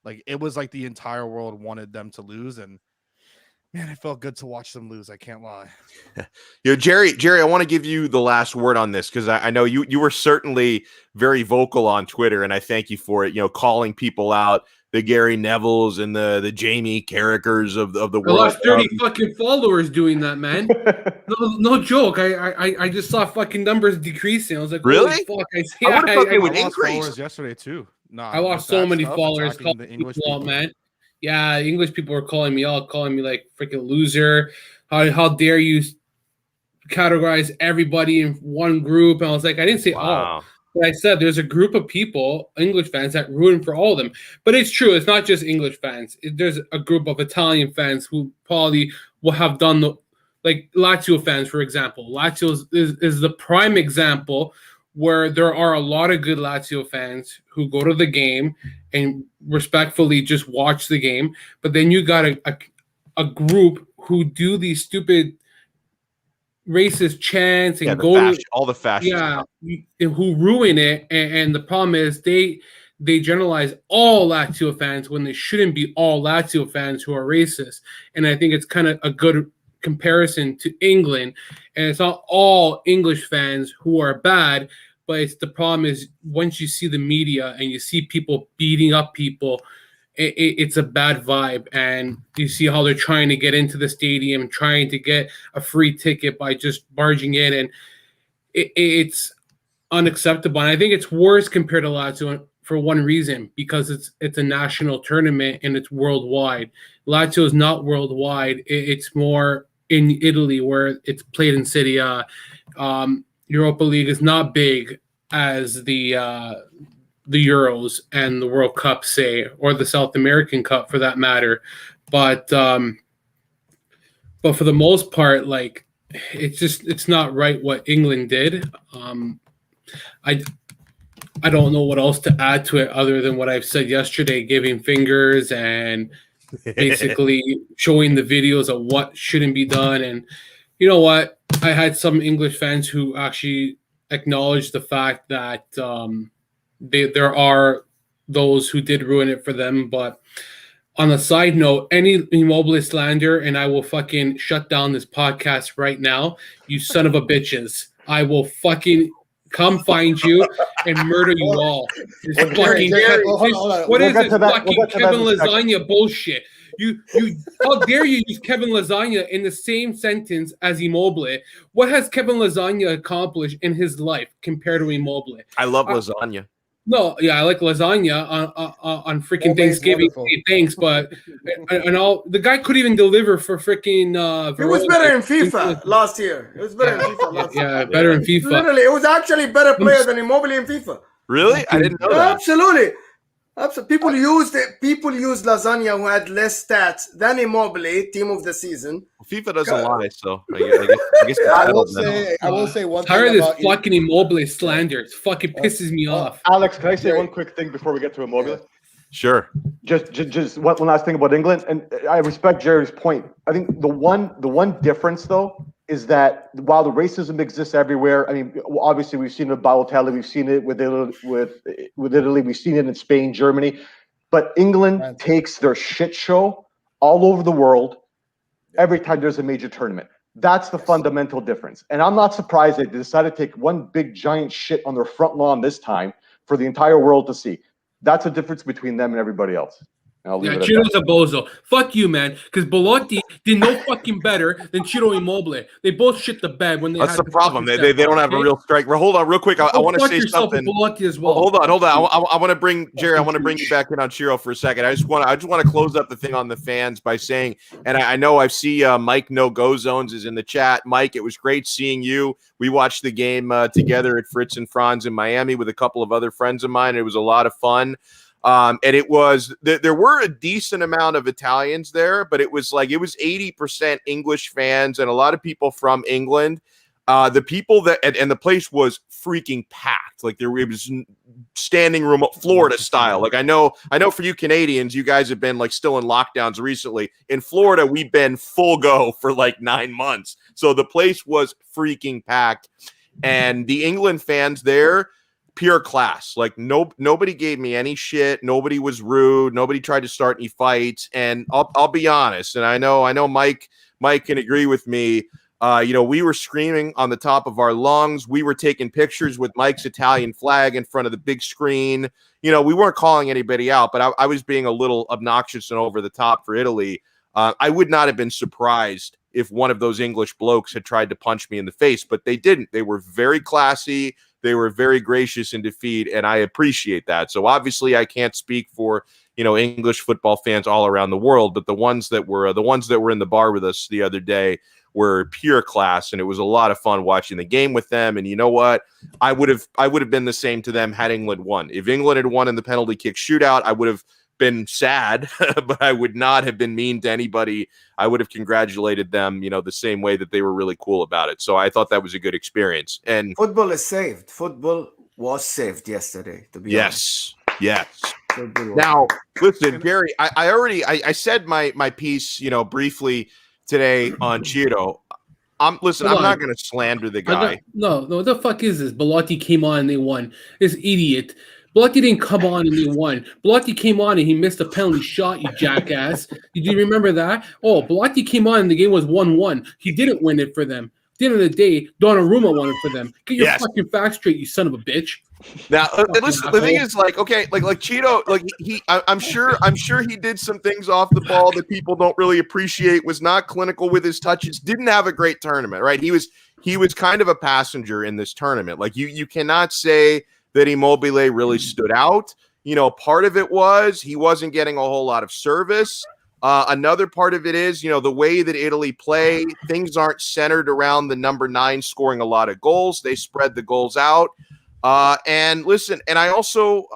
Like, it was like the entire world wanted them to lose, and man, it felt good to watch them lose. I can't lie. Jerry, I want to give you the last word on this, because I know you were certainly very vocal on Twitter, and I thank you for it. Calling people out, the Gary Nevilles and the Jamie Carragers of the world. I lost 30 fucking followers doing that, man. No joke. I just saw fucking numbers decreasing. I was like, really? Fuck. I would have thought they would increase yesterday too. No, I lost so many followers. The English people, man. Yeah, English people were calling me out, calling me like freaking loser. How dare you categorize everybody in one group? And I was like, I didn't say all. But I said there's a group of people, English fans, that rooting for all of them. But it's true. It's not just English fans. There's a group of Italian fans who probably will have done like Lazio fans, for example. Lazio is the prime example where there are a lot of good Lazio fans who go to the game and respectfully just watch the game. But then you got a group who do these stupid racist chants and all the fashion stuff. who ruin it. And the problem is they generalize all Lazio fans when they shouldn't be all Lazio fans who are racist. And I think it's kind of a good comparison to England. And it's not all English fans who are bad, but it's the problem is once you see the media and you see people beating up people, it's a bad vibe. And you see how they're trying to get into the stadium, trying to get a free ticket by just barging in. And it's unacceptable. And I think it's worse compared to Lazio for one reason, because it's a national tournament and it's worldwide. Lazio is not worldwide. It's more in Italy where it's played in Serie A. Europa League is not big as the Euros and the World Cup, say, or the South American Cup for that matter. But for the most part, like it's not right what England did. I don't know what else to add to it other than what I've said yesterday, giving fingers and basically showing the videos of what shouldn't be done. And you know what? I had some English fans who actually acknowledged the fact that there are those who did ruin it for them. But on a side note, any Immobile slander, and I will fucking shut down this podcast right now. You son of a bitches. I will fucking come find you and murder you all. This fucking what is this fucking Kevin Lasagna bullshit? You how dare you use Kevin Lasagna in the same sentence as Immobile? What has Kevin Lasagna accomplished in his life compared to Immobile? I love lasagna. No, yeah, I like lasagna on freaking Thanksgiving. Thanks, but the guy couldn't even deliver for freaking. He was better in FIFA last year. It was better in FIFA last year. Yeah, better in FIFA. Literally, it was actually a better player than Immobile in FIFA. Really? I didn't know that. Absolutely. People used lasagna who had less stats than Immobile, team of the season. FIFA doesn't lie, so I guess I will say one thing. Tired of this fucking Immobile slander. It fucking pisses me off. Alex, can I say one quick thing before we get to Immobile? Sure. Just one last thing about England, and I respect Jerry's point. I think the one difference though is that while the racism exists everywhere, I mean, obviously we've seen it with Balotelli, we've seen it with Italy, we've seen it in Spain, Germany, but England takes their shit show all over the world every time there's a major tournament. That's the fundamental difference. And I'm not surprised they decided to take one big giant shit on their front lawn this time for the entire world to see. That's the difference between them and everybody else. Chiro's a bozo. Fuck you, man. Because Belotti did no fucking better than Ciro Immobile. They both shit the bed when they. That's the problem. They don't have a real strike. Hold on, real quick. I want to say something. Belotti as well. Hold on. I want to bring Jerry. I want to bring you back in on Ciro for a second. I just want to close up the thing on the fans by saying, and I know I see Mike No Go Zones is in the chat. Mike, it was great seeing you. We watched the game together at Fritz and Franz in Miami with a couple of other friends of mine. It was a lot of fun. And it was there were a decent amount of Italians there, but it was 80% English fans and a lot of people from England. The people and the place was freaking packed. Like it was standing room, Florida style. Like I know for you Canadians, you guys have been like still in lockdowns recently. In Florida, we've been full go for like 9 months. So the place was freaking packed, and the England fans there, pure class. Like nobody gave me any shit. Nobody was rude. Nobody tried to start any fights. And I'll be honest. And I know Mike can agree with me. We were screaming on the top of our lungs. We were taking pictures with Mike's Italian flag in front of the big screen. We weren't calling anybody out, but I was being a little obnoxious and over the top for Italy. I would not have been surprised if one of those English blokes had tried to punch me in the face, but they didn't. They were very classy. They were very gracious in defeat, and I appreciate that. So obviously I can't speak for, English football fans all around the world, but the ones that were in the bar with us the other day were pure class, and it was a lot of fun watching the game with them. And you know what? I would have been the same to them had England won. If England had won in the penalty kick shootout, I would have been sad, but I would not have been mean to anybody. I would have congratulated them, you know, the same way that they were really cool about it. So I thought that was a good experience. And Football is saved. Football was saved yesterday, to be honest. yes. Football was Now, listen, Jerry, I said my piece, you know, briefly today on Chiro. I'm not going to slander the guy. No, what the fuck is this? Belotti came on and they won. This idiot. Belotti didn't come on and they won. Belotti came on and he missed a penalty shot, you jackass. Did you remember that? Oh, Belotti came on and the game was 1-1. He didn't win it for them. At the end of the day, Donnarumma won it for them. Get your fucking facts straight, you son of a bitch. Now, listen, the thing is, like, okay, like Cheeto, like I'm sure he did some things off the ball that people don't really appreciate. Was not clinical with his touches. Didn't have a great tournament, right? He was kind of a passenger in this tournament. Like you cannot say that Immobile really stood out. You know, part of it was he wasn't getting a whole lot of service. Another part of it is, you know, the way that Italy play, things aren't centered around the number 9 scoring a lot of goals. They spread the goals out. And listen, and I also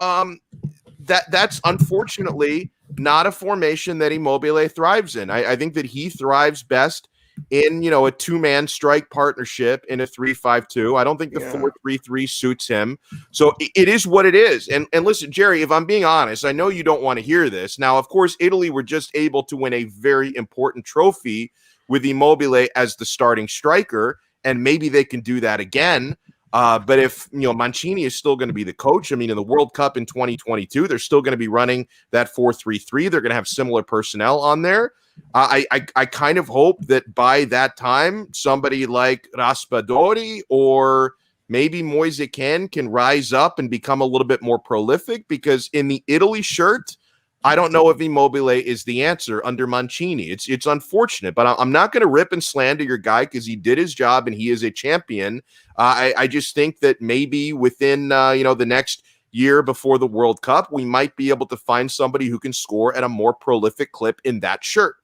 that's unfortunately not a formation that Immobile thrives in. I think that he thrives best in, you know, a 2-man strike partnership in a 3-5-2. I don't think the 4-3-3 suits him. So it is what it is. And listen, Jerry, if I'm being honest, I know you don't want to hear this. Now, of course, Italy were just able to win a very important trophy with Immobile as the starting striker, and maybe they can do that again. But if, you know, Mancini is still going to be the coach, I mean, in the World Cup in 2022, they're still going to be running that 4-3-3. They're going to have similar personnel on there. I kind of hope that by that time, somebody like Raspadori or maybe Moise Kean can rise up and become a little bit more prolific, because in the Italy shirt, I don't know if Immobile is the answer under Mancini. It's unfortunate, but I'm not going to rip and slander your guy because he did his job and he is a champion. I just think that maybe within you know, the next year before the World Cup, we might be able to find somebody who can score at a more prolific clip in that shirt.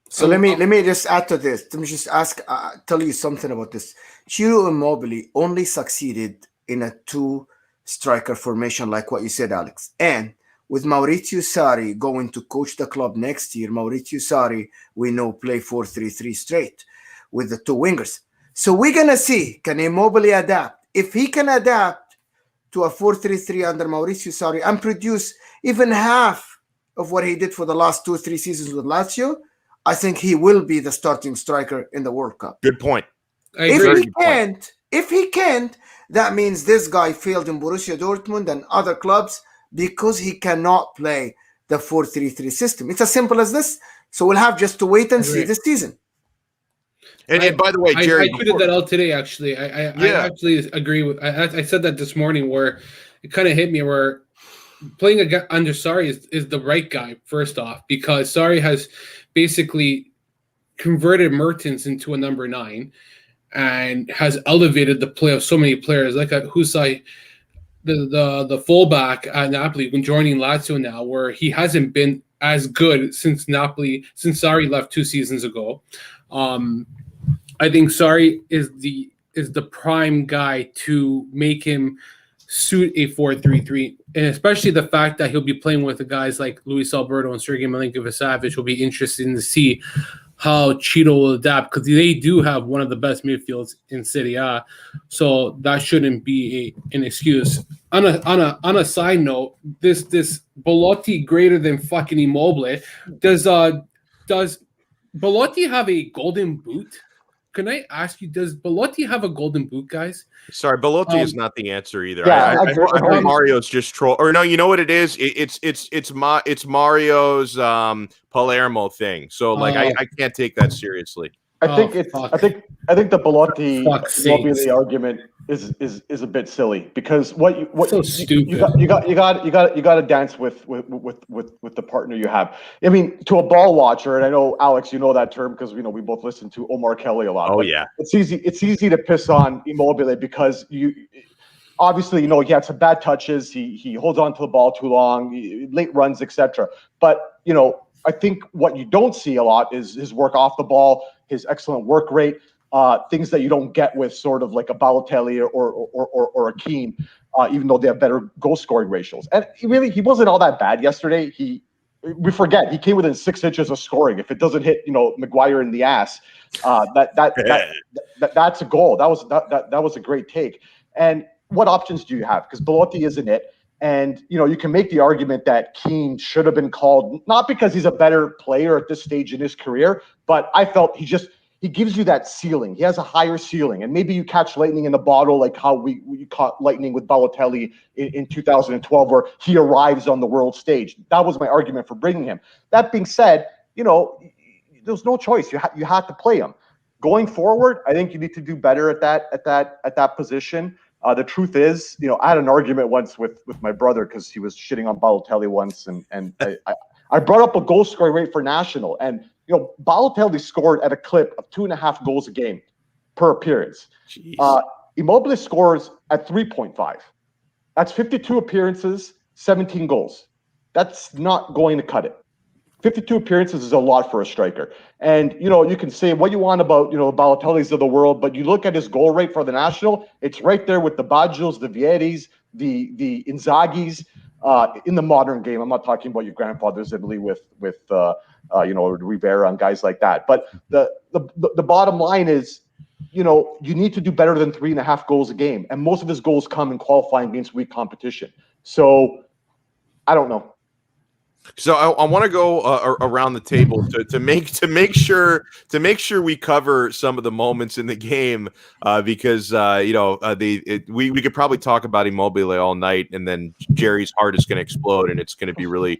So let me just add to this. Let me just tell you something about this. Ciro Immobile only succeeded in a 2-striker formation, like what you said, Alex. And with Maurizio Sarri going to coach the club next year, Maurizio Sarri, we know, play 4-3-3 straight with the 2 wingers. So we're going to see, can Immobile adapt? If he can adapt to a 4-3-3 under Maurizio Sarri and produce even half of what he did for the last 2 or 3 seasons with Lazio, I think he will be the starting striker in the World Cup. Good point. If he can't, that means this guy failed in Borussia Dortmund and other clubs because he cannot play the 4-3-3 system. It's as simple as this. So we'll have just to wait and see this season. And by the way, Jerry, I tweeted that out today. Actually, I actually agree with. I said that this morning, where it kind of hit me, where playing a guy under Sarri is the right guy, first off, because Sarri has basically converted Mertens into a number 9 and has elevated the play of so many players, like Husay, the fullback at Napoli, when joining Lazio now, where he hasn't been as good since Sarri left 2 seasons ago. I think Sarri is the prime guy to make him suit a 4-3-3, and especially the fact that he'll be playing with the guys like Luis Alberto and Sergei Milinkovic-Savic will be interesting to see how Cheeto will adapt, because they do have one of the best midfields in Serie A, so that shouldn't be an excuse. On a side note, this Belotti greater than fucking Immobile, does Belotti have a golden boot? Can I ask you, does Belotti have a golden boot, guys? Sorry, Belotti is not the answer either. Yeah, I heard Mario's just troll. Or no, you know what it is? It's Mario's Palermo thing. So like, I can't take that seriously. I think the Belotti Immobile argument is a bit silly, because so stupid. You got to dance with the partner you have. I mean, to a ball watcher, and I know Alex, you know that term because we both listen to Omar Kelly a lot. Oh yeah, it's easy to piss on Immobile because obviously he had some bad touches. He holds on to the ball too long, late runs, etc. But I think what you don't see a lot is his work off the ball, his excellent work rate, things that you don't get with sort of like a Balotelli or a Keane, even though they have better goal scoring ratios. And he wasn't all that bad yesterday. He we forget he came within 6 inches of scoring. If it doesn't hit, Maguire in the ass, that's a goal. That was a great take. And what options do you have? Because Belotti isn't it. And, you can make the argument that Keane should have been called, not because he's a better player at this stage in his career, but I felt he gives you that ceiling. He has a higher ceiling. And maybe you catch lightning in the bottle, like how we caught lightning with Balotelli in 2012, where he arrives on the world stage. That was my argument for bringing him. That being said, there's no choice. You had to play him. Going forward, I think you need to do better at that position. The truth is, I had an argument once with my brother because he was shitting on Balotelli once, and I brought up a goal scoring rate for national, and Balotelli scored at a clip of 2.5 goals a game per appearance. Immobile scores at 3.5. That's 52 appearances, 17 goals. That's not going to cut it. 52 appearances is a lot for a striker. And, you can say what you want about, the Balotellis of the world, but you look at his goal rate for the national, it's right there with the Baggios, the Vieiris, the Inzaghis in the modern game. I'm not talking about your grandfather's Italy with Rivera and guys like that. But the bottom line is, you need to do better than 3.5 goals a game. And most of his goals come in qualifying against weak competition. So I don't know. So I want to go around the table to make sure we cover some of the moments in the game because we could probably talk about Immobile all night, and then Jerry's heart is going to explode, and it's going to be really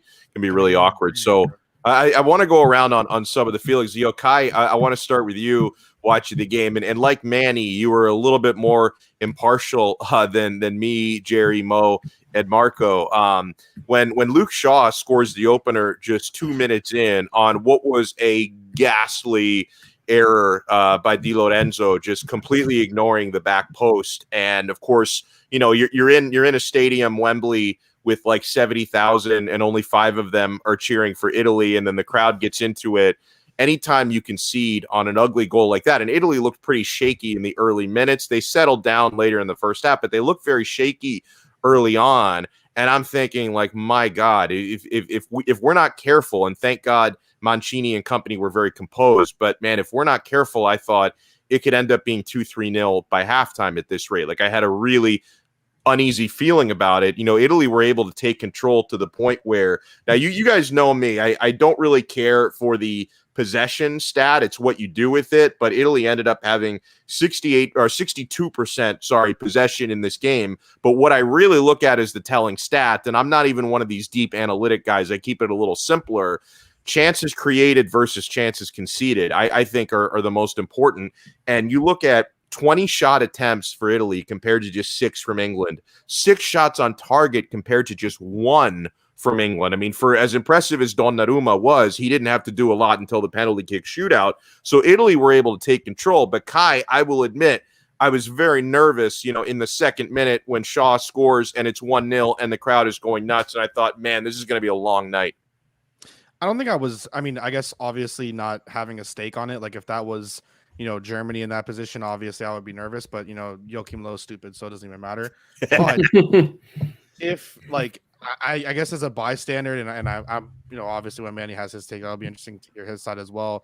awkward. So I want to go around on some of the feelings. Kai, I want to start with you watching the game, and like Manny, you were a little bit more impartial than me, Jerry, Mo, and Marco. When Luke Shaw scores the opener just 2 minutes in on what was a ghastly error by Di Lorenzo, just completely ignoring the back post, and of course, you're in a stadium, Wembley, with like 70,000, and only 5 of them are cheering for Italy, and then the crowd gets into it. Anytime you concede on an ugly goal like that, and Italy looked pretty shaky in the early minutes. They settled down later in the first half, but they looked very shaky early on. And I'm thinking, like, my God, if we're not careful, and thank God Mancini and company were very composed, but man, if we're not careful, I thought it could end up being 2-3-0 by halftime at this rate. Like, I had a really uneasy feeling about it. Italy were able to take control to the point where, now you guys know me, I don't really care for the possession stat. It's what you do with it. But Italy ended up having 62% possession in this game. But what I really look at is the telling stat, and I'm not even one of these deep analytic guys. I keep it a little simpler. Chances created versus chances conceded, I think are the most important. And you look at 20 shot attempts for Italy compared to just 6 from England. 6 shots on target compared to just 1 from England. I mean, for as impressive as Donnarumma was, he didn't have to do a lot until the penalty kick shootout. So Italy were able to take control. But Kai, I will admit, I was very nervous, in the second minute when Shaw scores and it's 1-0 and the crowd is going nuts. And I thought, man, this is going to be a long night. I don't think I guess obviously not having a stake on it. Like if that was, Germany in that position, obviously I would be nervous, but Joachim Löw's stupid, so it doesn't even matter. But if like, I guess as a bystander, and I'm obviously when Manny has his take, it'll be interesting to hear his side as well.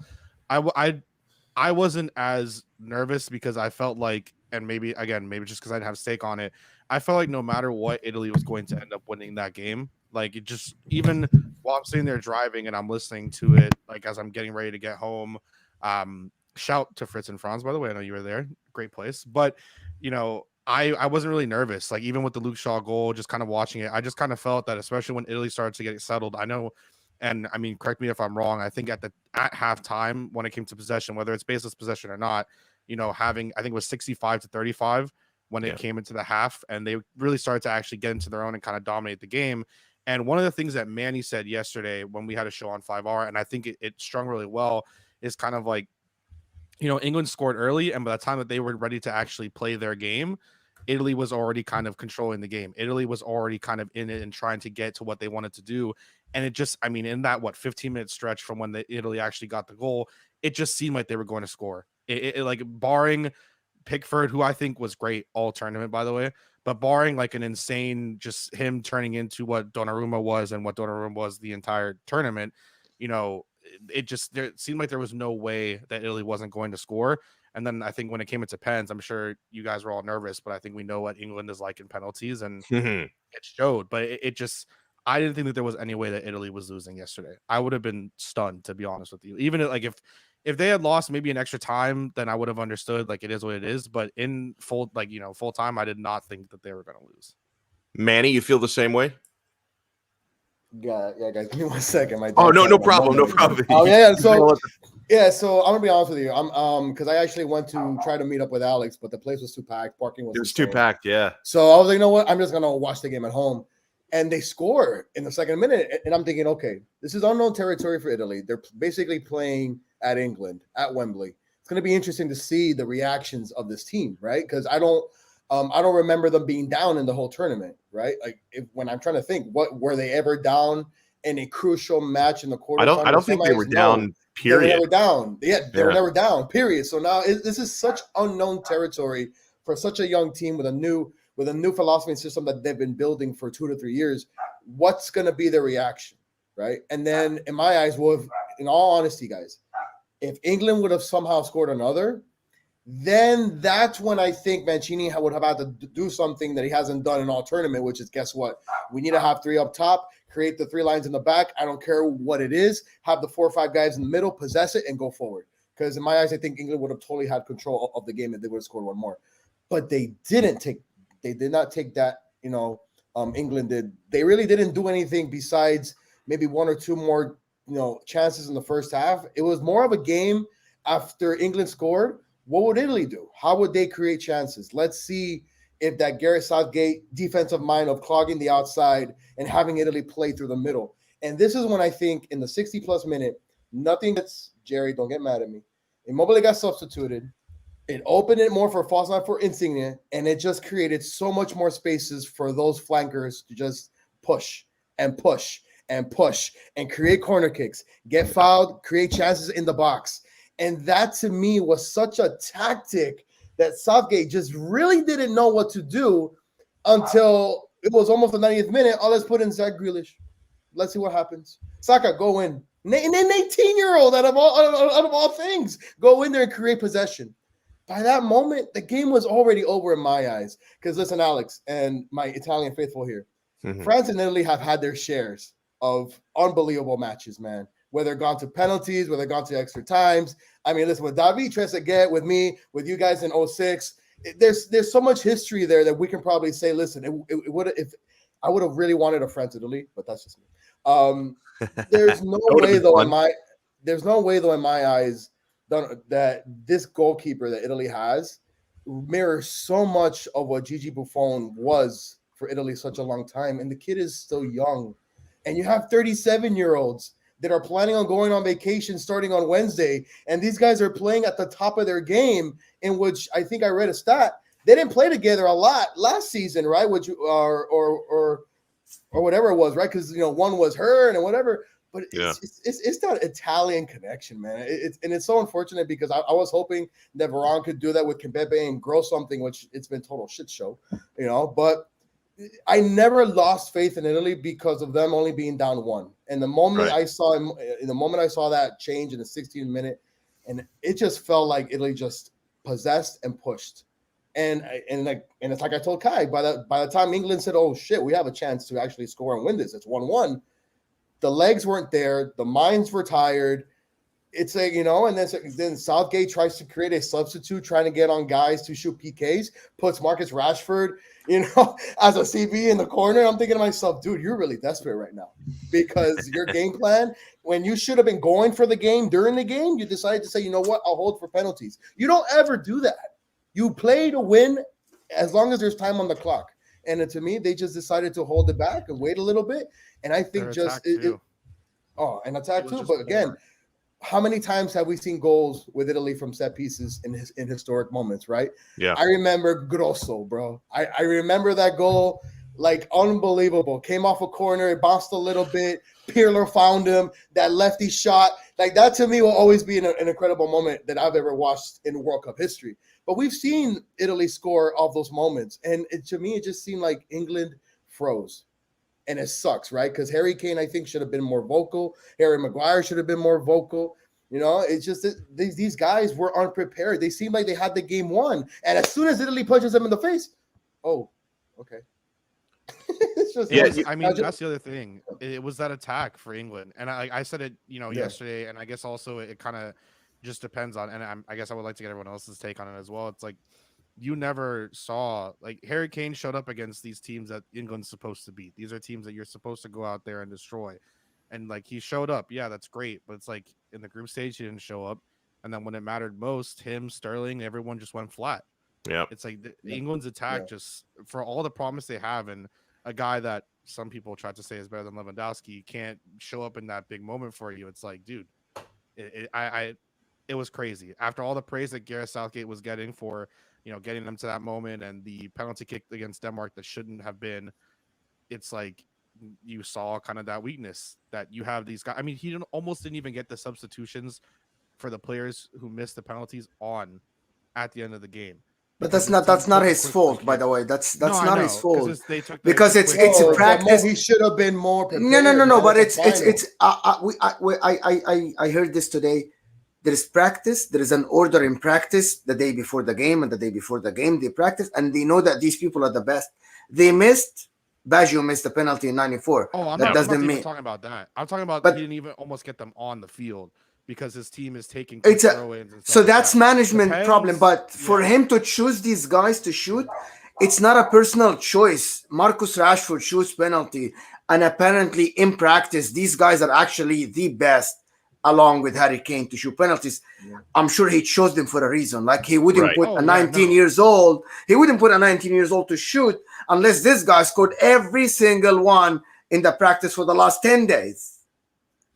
I wasn't as nervous because I felt like, and maybe just because I didn't have a stake on it, I felt like no matter what, Italy was going to end up winning that game. Like it just, even while I'm sitting there driving and I'm listening to it, like as I'm getting ready to get home, shout to Fritz and Franz, by the way. I know you were there. Great place. But, I wasn't really nervous. Like even with the Luke Shaw goal, just kind of watching it, I just kind of felt that, especially when Italy started to get settled, I know, and I mean, correct me if I'm wrong, I think at halftime when it came to possession, whether it's baseless possession or not, having, I think it was 65-35 when it came into the half, and they really started to actually get into their own and kind of dominate the game. And one of the things that Manny said yesterday when we had a show on 5R, and I think it strung really well, is kind of like, England scored early, and by the time that they were ready to actually play their game, Italy was already kind of controlling the game. Italy was already kind of in it and trying to get to what they wanted to do. And it just, in that, 15-minute stretch from when Italy actually got the goal, it just seemed like they were going to score. It like barring Pickford, who I think was great all tournament, by the way, But barring like an insane, just him turning into what Donnarumma was and what Donnarumma was the entire tournament, it seemed like there was no way that Italy wasn't going to score. And then I think when it came into pens, I'm sure you guys were all nervous, but I think we know what England is like in penalties, and it showed. But I didn't think that there was any way that Italy was losing yesterday. I would have been stunned, to be honest with you. Even if they had lost maybe an extra time, then I would have understood, like, it is what it is. But in full time, I did not think that they were going to lose. Manny, you feel the same way? Yeah, guys. Give me 1 second. No problem. So I'm gonna be honest with you. I'm because I actually went to try to meet up with Alex, but the place was too packed. Parking was. It was too packed. Yeah. So I was like, you know what? I'm just gonna watch the game at home. And they score in the second minute, and I'm thinking, okay, this is unknown territory for Italy. They're basically playing at England, at Wembley. It's gonna be interesting to see the reactions of this team, right? Because I don't remember them being down in the whole tournament, right? Like when I'm trying to think, what were they ever down in a crucial match in the quarterfinals? I don't think they were down. Period. They were never down. They were never down. Period. So now this is such unknown territory for such a young team with a new philosophy and system that they've been building for 2 to 3 years. What's going to be their reaction, right? And then, in my eyes, in all honesty, guys, if England would have somehow scored another, then that's when I think Mancini would have had to do something that he hasn't done in all tournament, which is, guess what? We need to have 3 up top, create the 3 lines in the back. I don't care what it is. Have the 4 or 5 guys in the middle, possess it, and go forward. Because in my eyes, I think England would have totally had control of the game if they would have scored one more. But they did not take that, England did. They really didn't do anything besides maybe 1 or 2 more, chances in the first half. It was more of a game after England scored. What would Italy do? How would they create chances? Let's see if that Gareth Southgate defensive mind of clogging the outside and having Italy play through the middle. And this is when I think in the 60-plus minute, nothing gets – Jerry, don't get mad at me. Immobile got substituted. It opened it more for false line for Insigne, and it just created so much more spaces for those flankers to just push and push and push and create corner kicks, get fouled, create chances in the box. And that, to me, was such a tactic that Southgate just really didn't know what to do until it was almost the 90th minute. Oh, let's put in Zach Grealish. Let's see what happens. Saka, go in. And an 18-year-old, out of all things, go in there and create possession. By that moment, the game was already over in my eyes. Because listen, Alex, and my Italian faithful here, France and Italy have had their shares of unbelievable matches, man. Whether gone to penalties, whether gone to extra times. I mean, listen, with David Trezeguet, with me, with you guys in 06, there's so much history there that we can probably say, listen, it would if I would have really wanted a France Italy, but that's just me. There's no way though in my eyes that this goalkeeper that Italy has mirrors so much of what Gigi Buffon was for Italy such a long time, and the kid is still young, and you have 37-year-olds that are planning on going on vacation starting on Wednesday, and these guys are playing at the top of their game, in which I think I read a stat. They didn't play together a lot last season, right? Which or whatever it was, right? Because one was hurt and whatever. But it's that Italian connection, man. It's so unfortunate because I was hoping that Varane could do that with Kimpembe and grow something, which it's been total shit show, But I never lost faith in Italy because of them only being down 1. And the moment I saw that change in the 16th minute, and it just felt like Italy just possessed and pushed. And it's like I told Kai, by the time England said, "Oh shit, we have a chance to actually score and win this," it's 1-1. The legs weren't there, the minds were tired. It's like, and then Southgate tries to create a substitute, trying to get on guys to shoot PKs, puts Marcus Rashford, as a CB in the corner. I'm thinking to myself, dude, you're really desperate right now because your game plan, when you should have been going for the game during the game, you decided to say, you know what, I'll hold for penalties. You don't ever do that. You play to win as long as there's time on the clock. And to me, they just decided to hold it back and wait a little bit. And I think attack too. But again, how many times have we seen goals with Italy from set pieces in historic moments, right? Yeah. I remember Grosso, bro. I remember that goal, like unbelievable. Came off a corner, it bounced a little bit. Pirlo found him, that lefty shot. Like that to me will always be an incredible moment that I've ever watched in World Cup history. But we've seen Italy score all those moments, and to me, it just seemed like England froze. And it sucks, right? Because Harry Kane, I think, should have been more vocal. Harry Maguire should have been more vocal. It's just that these guys were unprepared. They seemed like they had the game won. And as soon as Italy punches them in the face, oh, okay. It's just, that's the other thing. It was that attack for England. And I said it, yesterday, and I guess also it kind of just depends on, and I guess I would like to get everyone else's take on it as well. It's like, you never saw, like, Harry Kane showed up against these teams that England's supposed to beat. These are teams that you're supposed to go out there and destroy. And like, he showed up. Yeah, that's great. But it's like in the group stage, he didn't show up. And then when it mattered most, him, Sterling, everyone just went flat. Yeah. It's like England's attack, just for all the promise they have, and a guy that some people try to say is better than Lewandowski can't show up in that big moment for you. It's like, dude, it was crazy. After all the praise that Gareth Southgate was getting for, getting them to that moment, and the penalty kick against Denmark that shouldn't have been, it's like you saw kind of that weakness that you have these guys. I mean, he almost didn't even get the substitutions for the players who missed the penalties on at the end of the game. But that's not his fault, by the way. That's not his fault, because it's a practice. He should have been more prepared. No. But it's I heard this today. There is practice. There is an order in practice the day before the game and the day before the game. They practice, and they know that these people are the best. They missed. Baggio missed the penalty in '94. Oh, I'm not even talking about that. I'm talking about he didn't even almost get them on the field because his team is taking throw-ins and stuff. So that's management problem. But for him to choose these guys to shoot, it's not a personal choice. Marcus Rashford shoots penalty, and apparently in practice, these guys are actually the best, along with Harry Kane, to shoot penalties. I'm sure he chose them for a reason. Like, he wouldn't put a 19 years old. He wouldn't put a 19 years old to shoot unless this guy scored every single one in the practice for the last 10 days.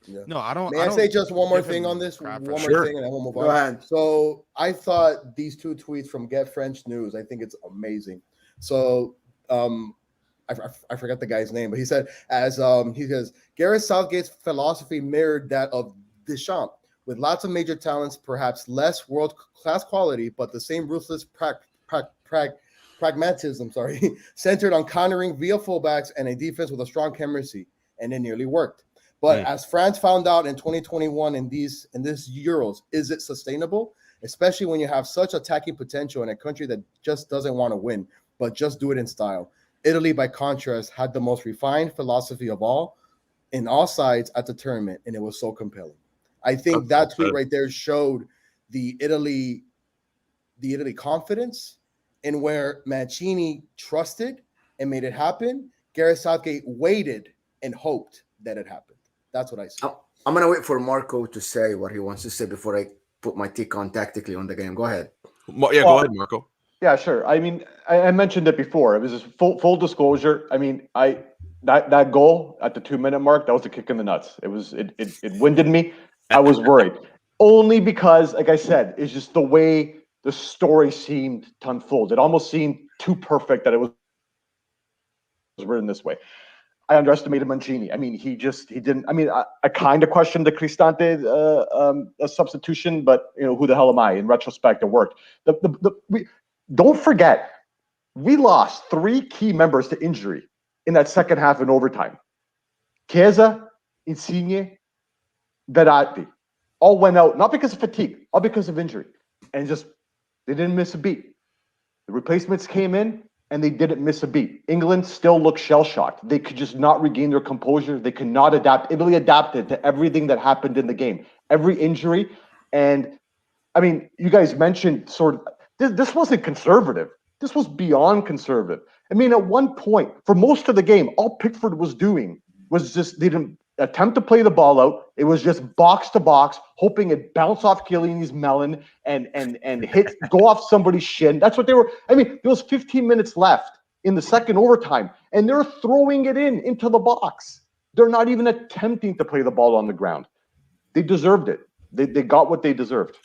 Yeah. No, I don't. May I say just one more thing on this? One more thing, and then we'll move on. Go ahead. So I thought these two tweets from Get French News, I think it's amazing. So I forgot the guy's name, but he said, he says, Gareth Southgate's philosophy mirrored that of Deschamps, with lots of major talents, perhaps less world-class quality, but the same ruthless pragmatism, centered on countering via fullbacks and a defense with a strong chemistry, and it nearly worked. But as France found out in 2021 in this Euros, is it sustainable? Especially when you have such attacking potential in a country that just doesn't want to win, but just do it in style. Italy, by contrast, had the most refined philosophy of all in all sides at the tournament, and it was so compelling. I think that tweet right there showed the Italy confidence in where Mancini trusted and made it happen. Gareth Southgate waited and hoped that it happened. That's what I see. I'm going to wait for Marco to say what he wants to say before I put my tick on tactically on the game. Go ahead. Go ahead, Marco. Yeah, sure. I mean, I mentioned it before. It was just full disclosure. I mean, that goal at the 2-minute mark, that was a kick in the nuts. It winded me. I was worried. Only because, like I said, it's just the way the story seemed to unfold. It almost seemed too perfect that it was written this way. I underestimated Mancini. I mean, he didn't. I mean, I kind of questioned the Cristante substitution, but who the hell am I? In retrospect, it worked. Don't forget, we lost 3 key members to injury in that second half in overtime. Chiesa, Insigne, Verratti all went out, not because of fatigue, all because of injury, and they didn't miss a beat. The replacements came in, and they didn't miss a beat. England still looked shell-shocked. They could just not regain their composure. They could not adapt. Italy adapted to everything that happened in the game, every injury. And, I mean, you guys mentioned this wasn't conservative. This was beyond conservative. I mean, at one point, for most of the game, all Pickford was doing was just they didn't attempt to play the ball out. It was just box to box, hoping it bounce off Chiellini's melon and go off somebody's shin. That's what they were. I mean, there was 15 minutes left in the second overtime, and they're throwing it into the box. They're not even attempting to play the ball on the ground. They deserved it. They got what they deserved.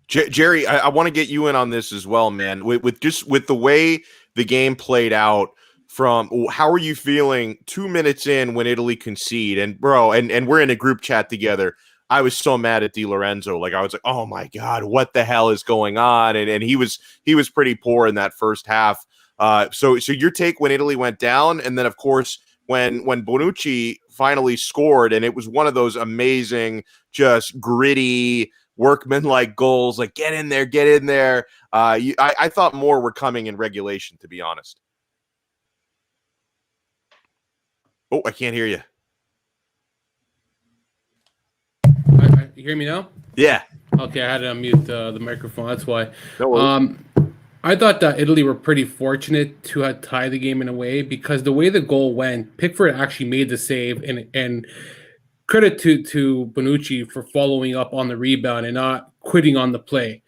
Jerry, I want to get you in on this as well, man. With the way the game played out. How are you feeling 2 minutes in when Italy concede? And bro, and we're in a group chat together. I was so mad at Di Lorenzo. Like I was like, oh my God, what the hell is going on? And he was pretty poor in that first half. So your take when Italy went down, and then of course when Bonucci finally scored, and it was one of those amazing, just gritty, workman-like goals, like get in there. I thought more were coming in regulation, to be honest. Oh, I can't hear you. You hear me now? Yeah. Okay, I had to unmute the microphone. That's why. No worries. I thought that Italy were pretty fortunate to have tied the game in a way, because the way the goal went, Pickford actually made the save, and credit to Bonucci for following up on the rebound and not quitting on the play.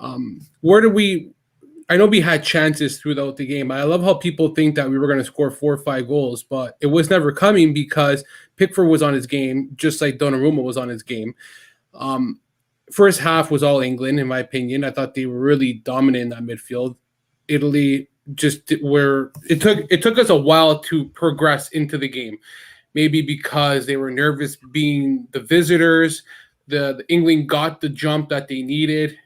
I know we had chances throughout the game. I love how people think that we were going to score 4 or 5 goals, but it was never coming because Pickford was on his game, just like Donnarumma was on his game. First half was all England, in my opinion. I thought they were really dominant in that midfield. Italy it took us a while to progress into the game. Maybe because they were nervous being the visitors. The England got the jump that they needed.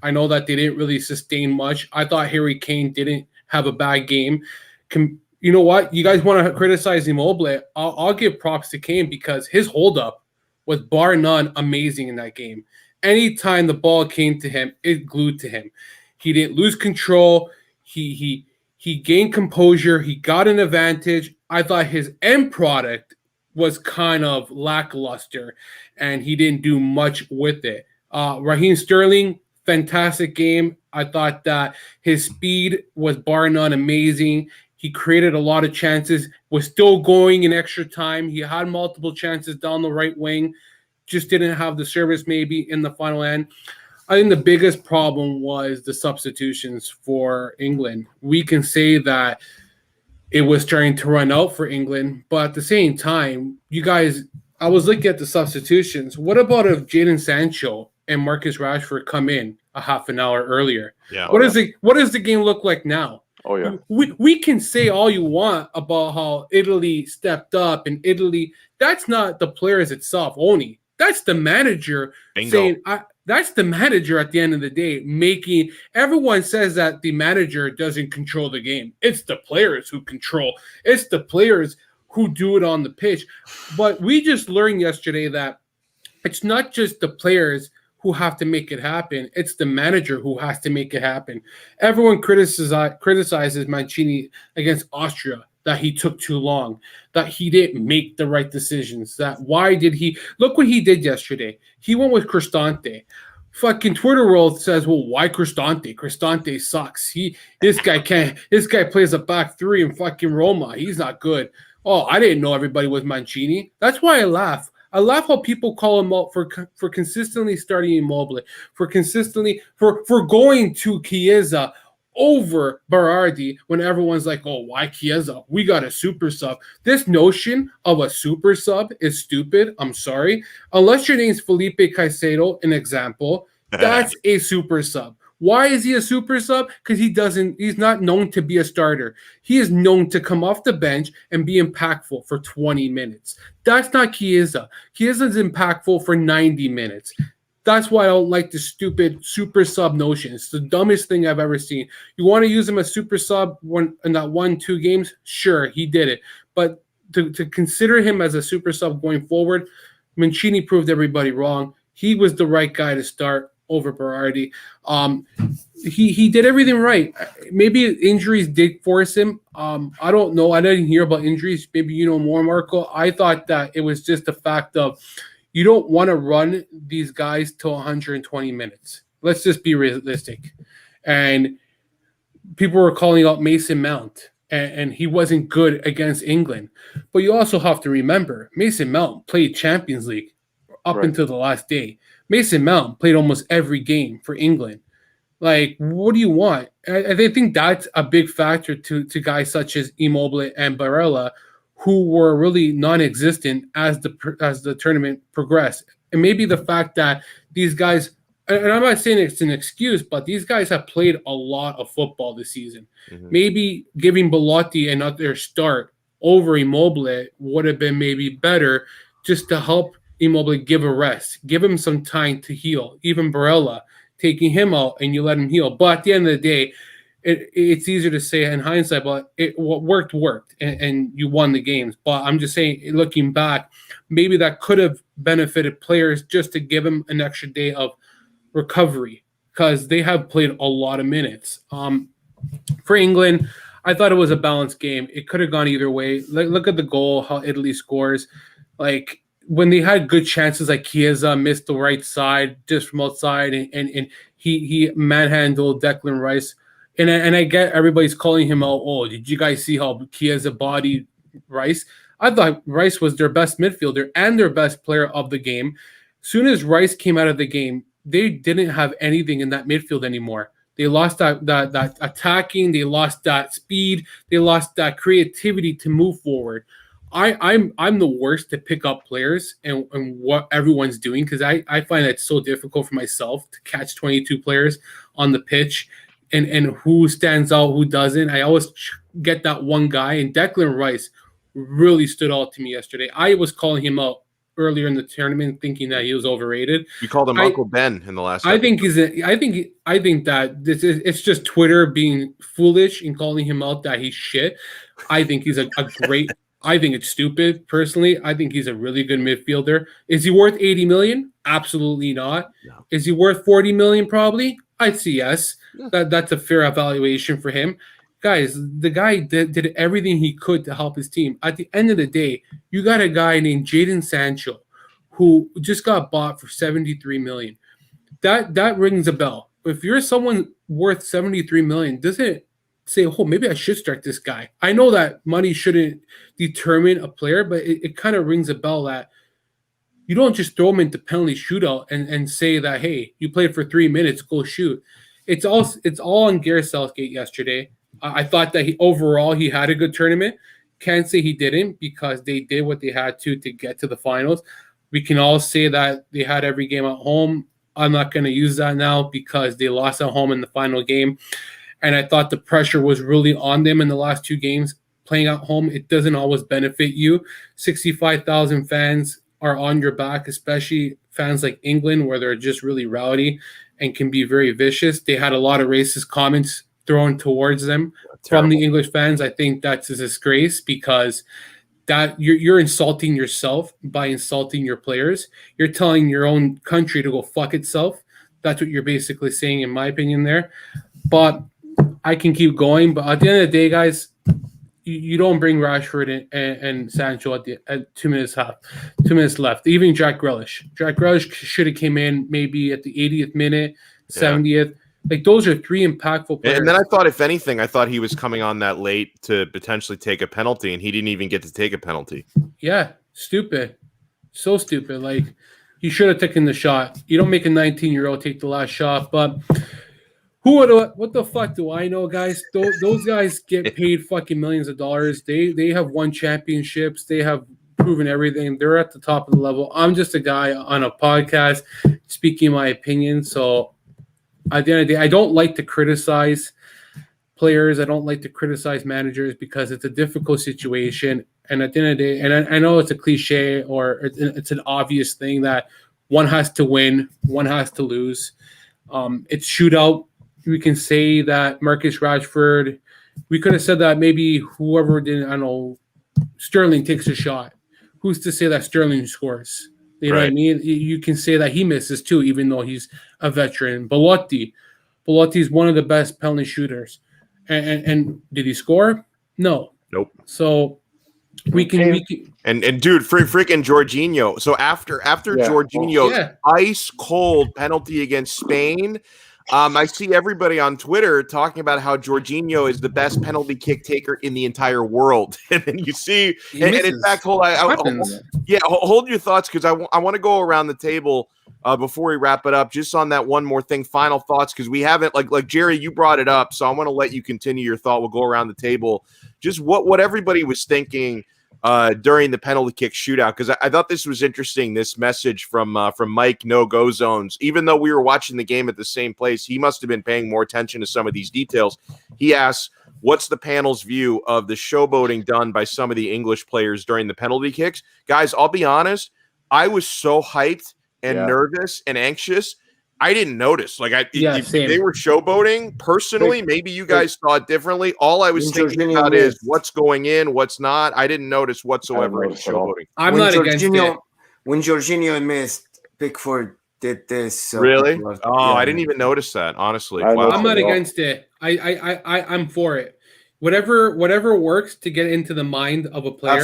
I know that they didn't really sustain much. I thought Harry Kane didn't have a bad game. You know what? You guys want to criticize Immobile? I'll give props to Kane because his holdup was bar none amazing in that game. Anytime the ball came to him, it glued to him. He didn't lose control. He gained composure. He got an advantage. I thought his end product was kind of lackluster, and he didn't do much with it. Raheem Sterling, fantastic game. I thought that his speed was bar none amazing. He created a lot of chances, was still going in extra time. He had multiple chances down the right wing, just didn't have the service maybe in the final end. I think the biggest problem was the substitutions for England. We can say that it was starting to run out for England, but at the same time, you guys, I was looking at the substitutions. What about if Jadon Sancho and Marcus Rashford come in a half an hour earlier? Yeah. What does the game look like now? Oh yeah. We can say all you want about how Italy stepped up, and Italy, that's not the players itself only. That's the manager saying, that's the manager at the end of the day making. Everyone says that the manager doesn't control the game. It's the players who control. It's the players who do it on the pitch. But we just learned yesterday that it's not just the players who have to make it happen. It's the manager who has to make it happen. Everyone criticizes Mancini against Austria, that he took too long, that he didn't make the right decisions, that why did he – look what he did yesterday. He went with Cristante. Fucking Twitter world says, well, why Cristante? Cristante sucks. This guy plays a back three in fucking Roma. He's not good. Oh, I didn't know everybody was Mancini. That's why I laugh. I laugh how people call him out for consistently starting Immobile, for going to Chiesa over Berardi when everyone's like, oh, why Chiesa? We got a super sub. This notion of a super sub is stupid. I'm sorry. Unless your name's Felipe Caicedo, an example, that's a super sub. Why is he a super sub? Because he's not known to be a starter. He is known to come off the bench and be impactful for 20 minutes. That's not Chiesa. Chiesa's impactful for 90 minutes. That's why I don't like the stupid super sub notion. It's the dumbest thing I've ever seen. You want to use him as super sub in that 1-2 games? Sure, he did it. But to consider him as a super sub going forward, Mancini proved everybody wrong. He was the right guy to start over Berardi. He did everything right. Maybe injuries did force him. I don't know. I didn't hear about injuries. Maybe you know more, Marco. I thought that it was just the fact of you don't want to run these guys till 120 minutes. Let's just be realistic. And people were calling out Mason Mount, and he wasn't good against England. But you also have to remember, Mason Mount played Champions League up until the last day. Mason Mount played almost every game for England. Like, what do you want? I think that's a big factor to guys such as Immobile and Barella, who were really non-existent as the tournament progressed. And maybe the fact that these guys, and I'm not saying it's an excuse, but these guys have played a lot of football this season. Mm-hmm. Maybe giving Belotti another start over Immobile would have been maybe better, just to help Immobile give a rest, give him some time to heal. Even Barella, taking him out and you let him heal. But at the end of the day, it's easier to say in hindsight, but what worked, and you won the games. But I'm just saying, looking back, maybe that could have benefited players just to give them an extra day of recovery because they have played a lot of minutes. For England, I thought it was a balanced game. It could have gone either way. Look at the goal, how Italy scores. Like, when they had good chances, like Chiesa missed the right side just from outside, and he manhandled Declan Rice. And I get everybody's calling him out. Oh, did you guys see how Chiesa bodied Rice? I thought Rice was their best midfielder and their best player of the game. Soon as Rice came out of the game, they didn't have anything in that midfield anymore. They lost that attacking. They lost that speed. They lost that creativity to move forward. I'm the worst to pick up players and what everyone's doing because I find it so difficult for myself to catch 22 players on the pitch and who stands out, who doesn't. I always get that one guy, and Declan Rice really stood out to me yesterday. I was calling him out earlier in the tournament, thinking that he was overrated. You called him Uncle Ben in the last. I think that it's just Twitter being foolish and calling him out that he's shit. I think he's a great. I think it's stupid, personally. I think he's a really good midfielder. Is he worth 80 million? Absolutely not. No. Is he worth 40 million? Probably. I'd say yes. Yeah. That's a fair evaluation for him. Guys, the guy did everything he could to help his team. At the end of the day, you got a guy named Jadon Sancho who just got bought for 73 million. That rings a bell. If you're someone worth 73 million, doesn't say, oh, maybe I should start this guy. I know that money shouldn't determine a player, but it kind of rings a bell that you don't just throw him into penalty shootout and say that, hey, you played for 3 minutes, go shoot. It's all on Gareth Southgate yesterday. I thought that overall he had a good tournament. Can't say he didn't because they did what they had to get to the finals. We can all say that they had every game at home. I'm not going to use that now because they lost at home in the final game. And I thought the pressure was really on them in the last 2 games. Playing at home, it doesn't always benefit you. 65,000 fans are on your back, especially fans like England, where they're just really rowdy and can be very vicious. They had a lot of racist comments thrown towards them from the English fans. I think that's a disgrace because that you're insulting yourself by insulting your players. You're telling your own country to go fuck itself. That's what you're basically saying, in my opinion, there. But I can keep going, but at the end of the day, guys, you don't bring Rashford and Sancho at 2 minutes left. Even Jack Grealish. Jack Grealish should have came in maybe at the 80th minute, 70th. Like, those are 3 impactful players. And then I thought, if anything, he was coming on that late to potentially take a penalty, and he didn't even get to take a penalty. Yeah, stupid. So stupid. Like, he should have taken the shot. You don't make a 19-year-old take the last shot, but what the fuck do I know, guys? Those guys get paid fucking millions of dollars. They have won championships. They have proven everything. They're at the top of the level. I'm just a guy on a podcast speaking my opinion. So at the end of the day, I don't like to criticize players. I don't like to criticize managers because it's a difficult situation. And at the end of the day, and I know it's a cliche or it's an obvious thing that one has to win, one has to lose. It's shootout. We can say that Marcus Rashford, we could have said that maybe whoever didn't, I don't know, Sterling takes a shot. Who's to say that Sterling scores? You know what I mean? You can say that he misses too, even though he's a veteran. Belotti's one of the best penalty shooters. And did he score? No. Nope. So we can and dude, freaking Jorginho. So after Jorginho's ice cold penalty against Spain, I see everybody on Twitter talking about how Jorginho is the best penalty kick taker in the entire world. And then you see, and in fact, hold your thoughts because I want to go around the table before we wrap it up. Just on that one more thing, final thoughts, because we haven't like Jerry, you brought it up, so I want to let you continue your thought. We'll go around the table. Just what everybody was thinking during the penalty kick shootout, because I thought this was interesting. This message from Mike No Go Zones. Even though we were watching the game at the same place, he must have been paying more attention to some of these details. He asks, "What's the panel's view of the showboating done by some of the English players during the penalty kicks?" Guys, I'll be honest. I was so hyped and Yeah. nervous and anxious. I didn't notice. Like if same. they were showboating personally, maybe you guys saw it differently. All I was When thinking Jorginho about is missed. what's going in, what's not. I didn't notice whatsoever in notice at all. showboating. I'm When not against it. When Jorginho missed, Pickford did this. So Really? people Oh, yeah. I didn't even notice that, honestly. I Wow. noticed I'm not at all. against it. I'm for it. Whatever works to get into the mind of a player.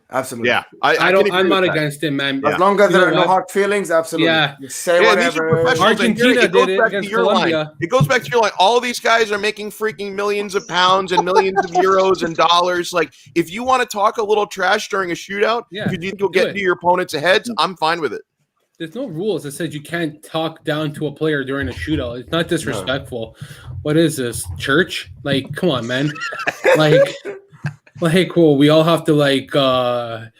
Absolutely. Yeah, I can don't. agree I'm with not that. against it, man. Yeah. As long as You know there are no what? hard feelings, absolutely. Yeah. You say Yeah, and these are whatever. professionals. And Argentina it goes did it back to against your line. Colombia. It goes back to your line. All these guys are making freaking millions of pounds and millions of euros and dollars. Like, if you want to talk a little trash during a shootout, Yeah, because you think you'll do get it. into your opponent's heads, I'm fine with it. There's no rules that says you can't talk down to a player during a shootout. It's not disrespectful. What is this, church? Like, come on, man. Cool. We all have to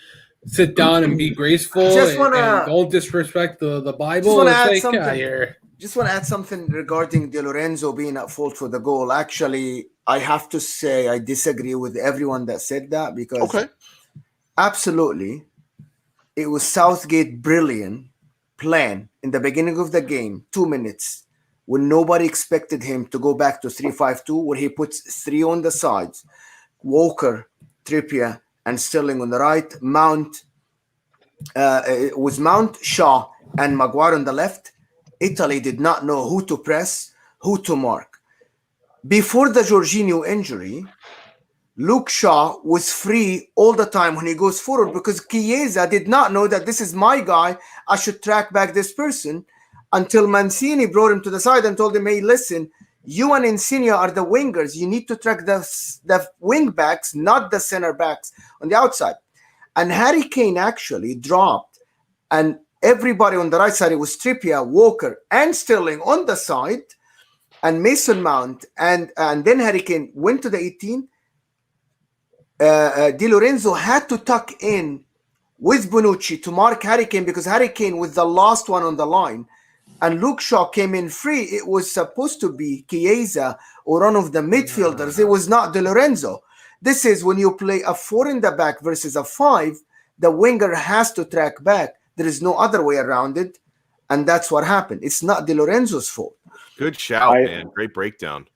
sit down and be graceful and don't disrespect the Bible. wanna It's add like, something. here. Just want to add something regarding Di Lorenzo being at fault for the goal. Actually, I have to say I disagree with everyone that said that because absolutely, it was Southgate brilliant plan in the beginning of the game, 2 minutes, when nobody expected him to go back to 3-5-2, where he puts 3 on the sides, Walker, Trippier, and Sterling on the right, Mount, Shaw, and Maguire on the left. Italy did not know who to press, who to mark. Before the Jorginho injury, Luke Shaw was free all the time when he goes forward because Chiesa did not know that this is my guy. I should track back this person until Mancini brought him to the side and told him, hey, listen, you and Insigne are the wingers. You need to track the wing backs, not the center backs on the outside. And Harry Kane actually dropped, and everybody on the right side, it was Trippier, Walker, and Sterling on the side, and Mason Mount, and then Harry Kane went to the 18. Di Lorenzo had to tuck in with Bonucci to mark Harry Kane because Harry Kane was the last one on the line, and Luke Shaw came in free. It was supposed to be Chiesa or one of the midfielders. It was not Di Lorenzo. This is when you play a 4 in the back versus a 5, the winger has to track back. There is no other way around it, and that's what happened. It's not Di Lorenzo's fault. Good shout, man. Great breakdown.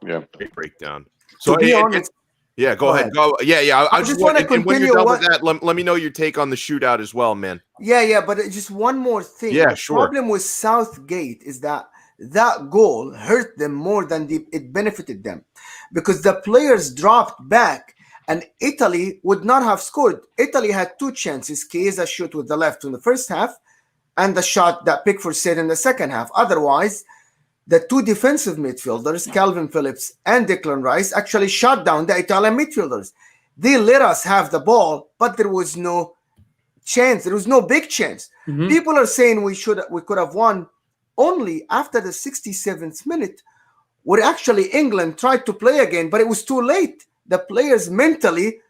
Yeah. Great breakdown. So, to be honest, yeah, go ahead. Go. Yeah. I just want to when you're continue done with that, let me know your take on the shootout as well, man. Yeah, but just one more thing. Yeah, the sure. problem with Southgate is that goal hurt them more than it benefited them because the players dropped back and Italy would not have scored. Italy had 2 chances. Chiesa shot with the left in the first half and the shot that Pickford said in the second half. Otherwise, the 2 defensive midfielders, Calvin Phillips and Declan Rice, actually shut down the Italian midfielders. They let us have the ball, but there was no chance. There was no big chance. Mm-hmm. People are saying we could have won only after the 67th minute, where actually England tried to play again, but it was too late. The players mentally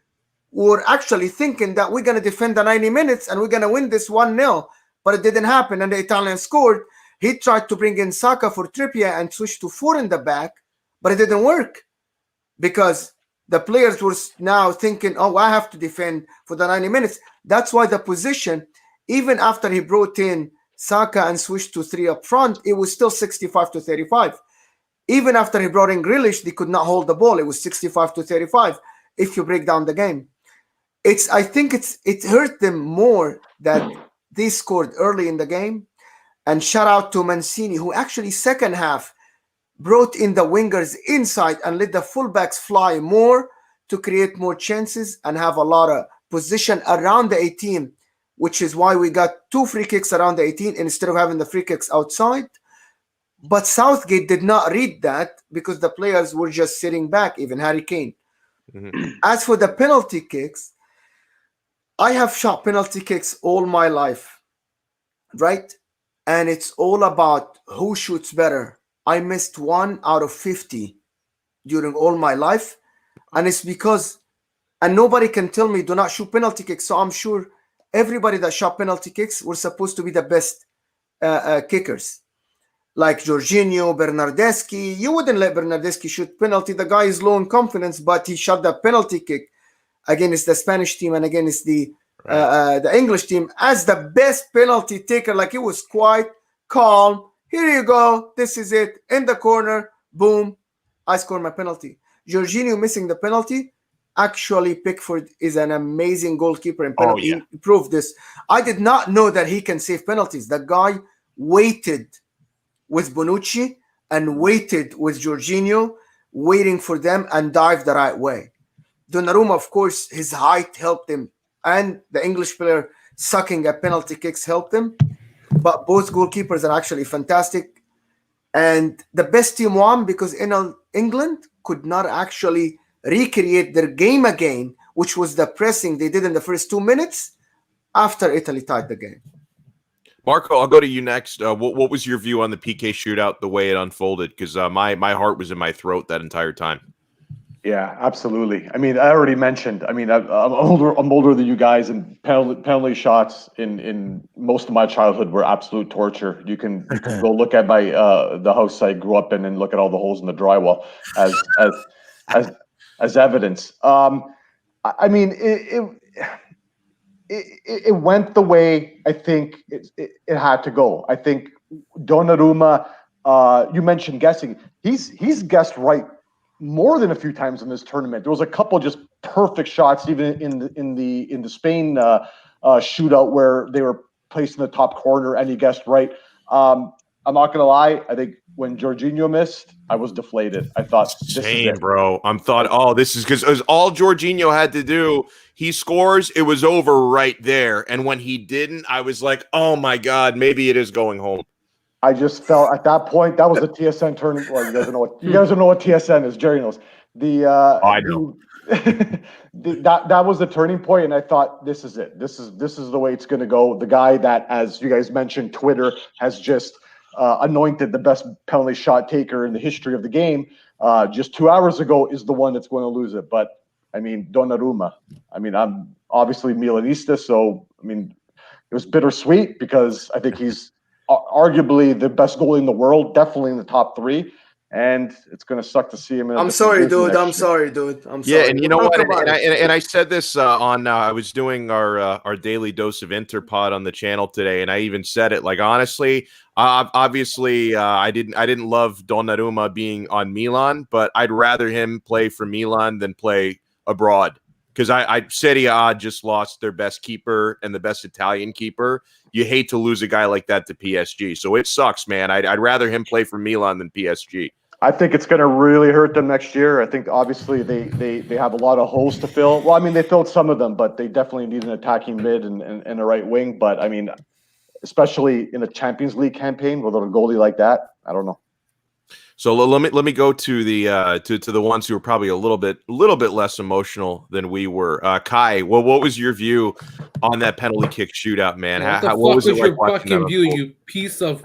were actually thinking that we're going to defend the 90 minutes and we're going to win this 1-0, but it didn't happen, and the Italians scored. He tried to bring in Saka for Trippier and switch to 4 in the back, but it didn't work because the players were now thinking, oh, I have to defend for the 90 minutes. That's why the position, even after he brought in Saka and switched to 3 up front, it was still 65-35. Even after he brought in Grealish, they could not hold the ball. It was 65-35 if you break down the game. I think it hurt them more that they scored early in the game. And shout out to Mancini, who actually second half brought in the wingers inside and let the fullbacks fly more to create more chances and have a lot of position around the 18, which is why we got 2 free kicks around the 18 instead of having the free kicks outside. But Southgate did not read that because the players were just sitting back, even Harry Kane. Mm-hmm. As for the penalty kicks, I have shot penalty kicks all my life, right? And it's all about who shoots better. I missed 1 out of 50 during all my life. And it's because, and nobody can tell me do not shoot penalty kicks. So I'm sure everybody that shot penalty kicks were supposed to be the best kickers. Like Jorginho, Bernardeschi. You wouldn't let Bernardeschi shoot penalty. The guy is low in confidence, but he shot that penalty kick against the Spanish team and against the the English team, as the best penalty taker. Like, he was quite calm. Here you go. This is it. In the corner. Boom. I score my penalty. Jorginho missing the penalty. Actually, Pickford is an amazing goalkeeper in penalty. yeah. He proved this. I did not know that he can save penalties. The guy waited with Bonucci and waited with Jorginho, waiting for them, and dived the right way. Donnarumma, of course, his height helped him, and the English player sucking at penalty kicks helped him. But both goalkeepers are actually fantastic. And the best team won because England could not actually recreate their game again, which was the pressing they did in the first 2 minutes after Italy tied the game. Marco, I'll go to you next. What was your view on the PK shootout, the way it unfolded? Because my heart was in my throat that entire time. Yeah, absolutely. I mean, I already mentioned. I mean, I'm older than you guys, and penalty shots in most of my childhood were absolute torture. You can go look at my the house I grew up in and look at all the holes in the drywall as evidence. I mean, it went the way I think it had to go. I think Donnarumma. You mentioned guessing. He's guessed right more than a few times in this tournament. There was a couple just perfect shots, even in the Spain shootout where they were placed in the top corner, and he guessed right. I'm not gonna lie. I think when Jorginho missed, I was deflated. I thought, this is it, bro. This is because all Jorginho had to do. He scores. It was over right there. And when he didn't, I was like, oh my God, maybe it is going home. I just felt at that point that was the TSN tournament. Well, you guys don't know what TSN is. Jerry knows. I know. That was the turning point, and I thought, this is it. This is the way it's going to go. The guy that, as you guys mentioned, Twitter has just anointed the best penalty shot taker in the history of the game. Just 2 hours ago is the one that's going to lose it. But I mean, Donnarumma. I mean, I'm obviously Milanista, so I mean, it was bittersweet because I think he's arguably the best goalie in the world, definitely in the top three, and it's going to suck to see him. I'm sorry, dude. I'm sorry. Yeah, and you know what? And I said this on. I was doing our daily dose of Interpod on the channel today, and I even said it. Like, honestly, obviously, I didn't love Donnarumma being on Milan, but I'd rather him play for Milan than play abroad. Because I Serie A just lost their best keeper and the best Italian keeper. You hate to lose a guy like that to PSG. So it sucks, man. I'd rather him play for Milan than PSG. I think it's going to really hurt them next year. I think obviously they have a lot of holes to fill. Well, I mean, they filled some of them, but they definitely need an attacking mid and a right wing. But I mean, especially in a Champions League campaign without a goalie like that, I don't know. So let me go to the to the ones who were probably a little bit less emotional than we were. Kai, well, what was your view on that penalty kick shootout, man? What was your fucking view, you piece of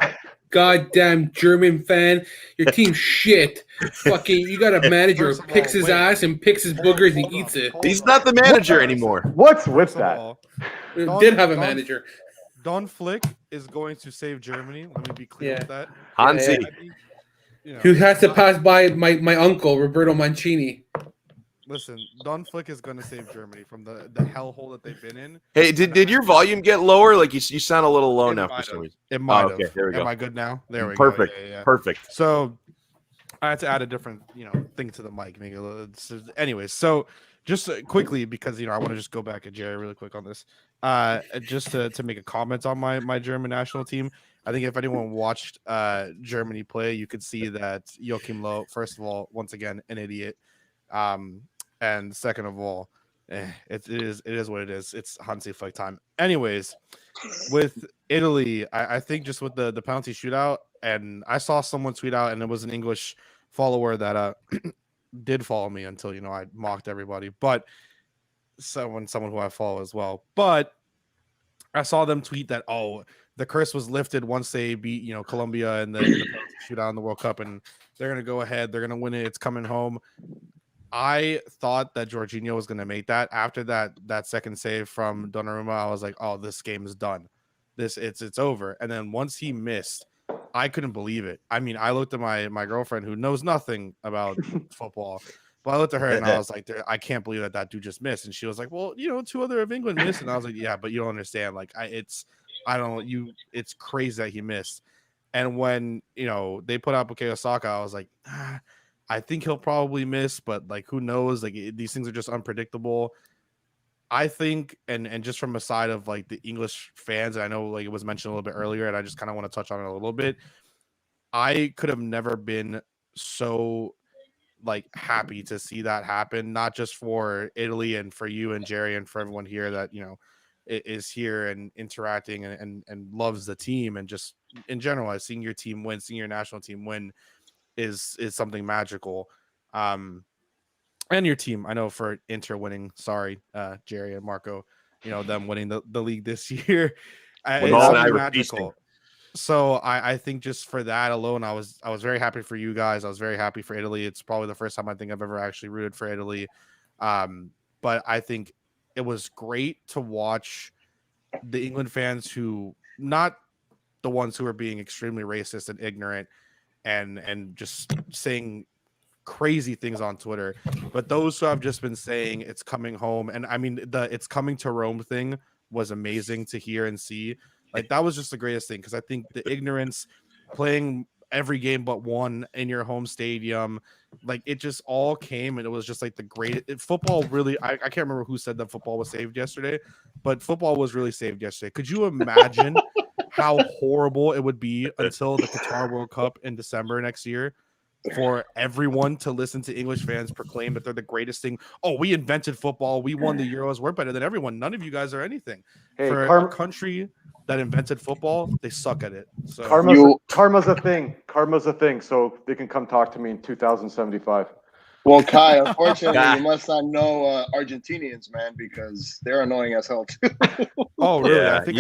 goddamn German fan? Your team shit. Fucking, you got a manager who picks his ass and picks his boogers and eats it. He's not the manager anymore. What's with that? Did have a manager. Don Flick is going to save Germany. Let me be clear with that. Hansi. Who has to pass by my uncle, Roberto Mancini. Listen, Don Flick is going to save Germany from the hellhole that they've been in. Hey, did your volume get lower? Like you sound a little low now for some reason. It might have. Okay, there we go. Am I good now? There we Perfect. go. Yeah. Perfect. So I had to add a different, thing to the mic. Make it a little, anyways, so just quickly, because I want to just go back at Jerry really quick on this. Just to make a comment on my German national team. I think if anyone watched Germany play, you could see that Joachim Low, first of all, once again, an idiot. And second of all, it is what it is. It's Hansi Flick time. Anyways, with Italy, I think just with the penalty shootout, and I saw someone tweet out, and it was an English follower that did follow me until I mocked everybody, but someone who I follow as well. But I saw them tweet that the curse was lifted once they beat Colombia in the penalty shootout in the World Cup, and they're gonna go ahead, they're gonna win it, it's coming home. I thought that Jorginho was gonna make that. After that second save from Donnarumma, I was like, oh, this game is done. It's over. And then once he missed, I couldn't believe it. I mean, I looked at my girlfriend, who knows nothing about football, But I looked at her and I was like, I can't believe that dude just missed. And she was like, well, 2 other of England missed. And I was like, yeah, but you don't understand. Like, it's crazy that he missed. And when, they put out Bukayo Saka, I was like, I think he'll probably miss, but like, who knows? Like, these things are just unpredictable. I think, and just from a side of like the English fans, and I know like it was mentioned a little bit earlier, and I just kind of want to touch on it a little bit. I could have never been so like happy to see that happen, not just for Italy and for you and Jerry and for everyone here that is here and interacting and loves the team, and just in general, seeing your team win, seeing your national team win is something magical. And your team, I know, for Inter winning, Jerry and Marco, them winning the league this year, it's magical. So I think just for that alone, I was very happy for you guys. I was very happy for Italy. It's probably the first time I think I've ever actually rooted for Italy. But I think it was great to watch the England fans who, not the ones who are being extremely racist and ignorant and just saying crazy things on Twitter, but those who have just been saying it's coming home. And I mean, the it's coming to Rome thing was amazing to hear and see. Like, that was just the greatest thing, because I think the ignorance, playing every game but one in your home stadium, like, it just all came, and it was just like the great football. Really, I can't remember who said that football was saved yesterday, but football was really saved yesterday. Could you imagine how horrible it would be until the Qatar World Cup in December next year for everyone to listen to English fans proclaim that they're the greatest thing? Oh, we invented football. We won the Euros. We're better than everyone. None of you guys are anything. Hey, for a country that invented football, they suck at it. So karma's a thing. Karma's a thing. So they can come talk to me in 2075. Well, Kai, unfortunately, you must not know Argentinians, man, because they're annoying as hell too. Oh, really? Yeah. I think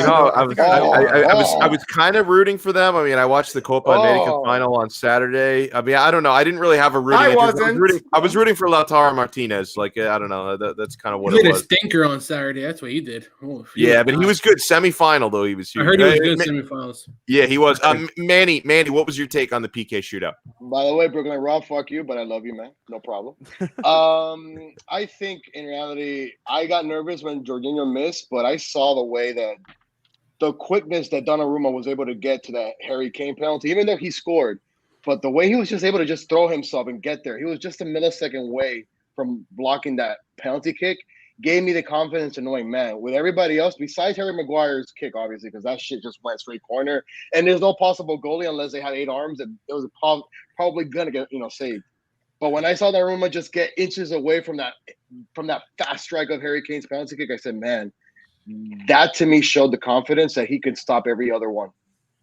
I was kind of rooting for them. I mean, I watched the Copa America final on Saturday. I mean, I don't know. I didn't really have a rooting interest. I was rooting for Lautaro Martinez. Like, I don't know. That's kind of what it was. He did a stinker on Saturday. That's what he did. Oh, but he was good. Semifinal, though, he was huge. I heard he was good semifinals. Yeah, he was. Manny, what was your take on the PK shootout? By the way, Brooklyn Rob, fuck you, but I love you, man. No problem. I think in reality, I got nervous when Jorginho missed, but I saw the way that the quickness that Donnarumma was able to get to that Harry Kane penalty, even though he scored, but the way he was just able to just throw himself and get there, he was just a millisecond away from blocking that penalty kick, gave me the confidence of knowing, man, with everybody else, besides Harry Maguire's kick, obviously, because that shit just went straight corner, and there's no possible goalie unless they had 8 arms, and it was probably gonna get saved. But when I saw Donnarumma just get inches away from that fast strike of Harry Kane's penalty kick, I said, man, that to me showed the confidence that he could stop every other one.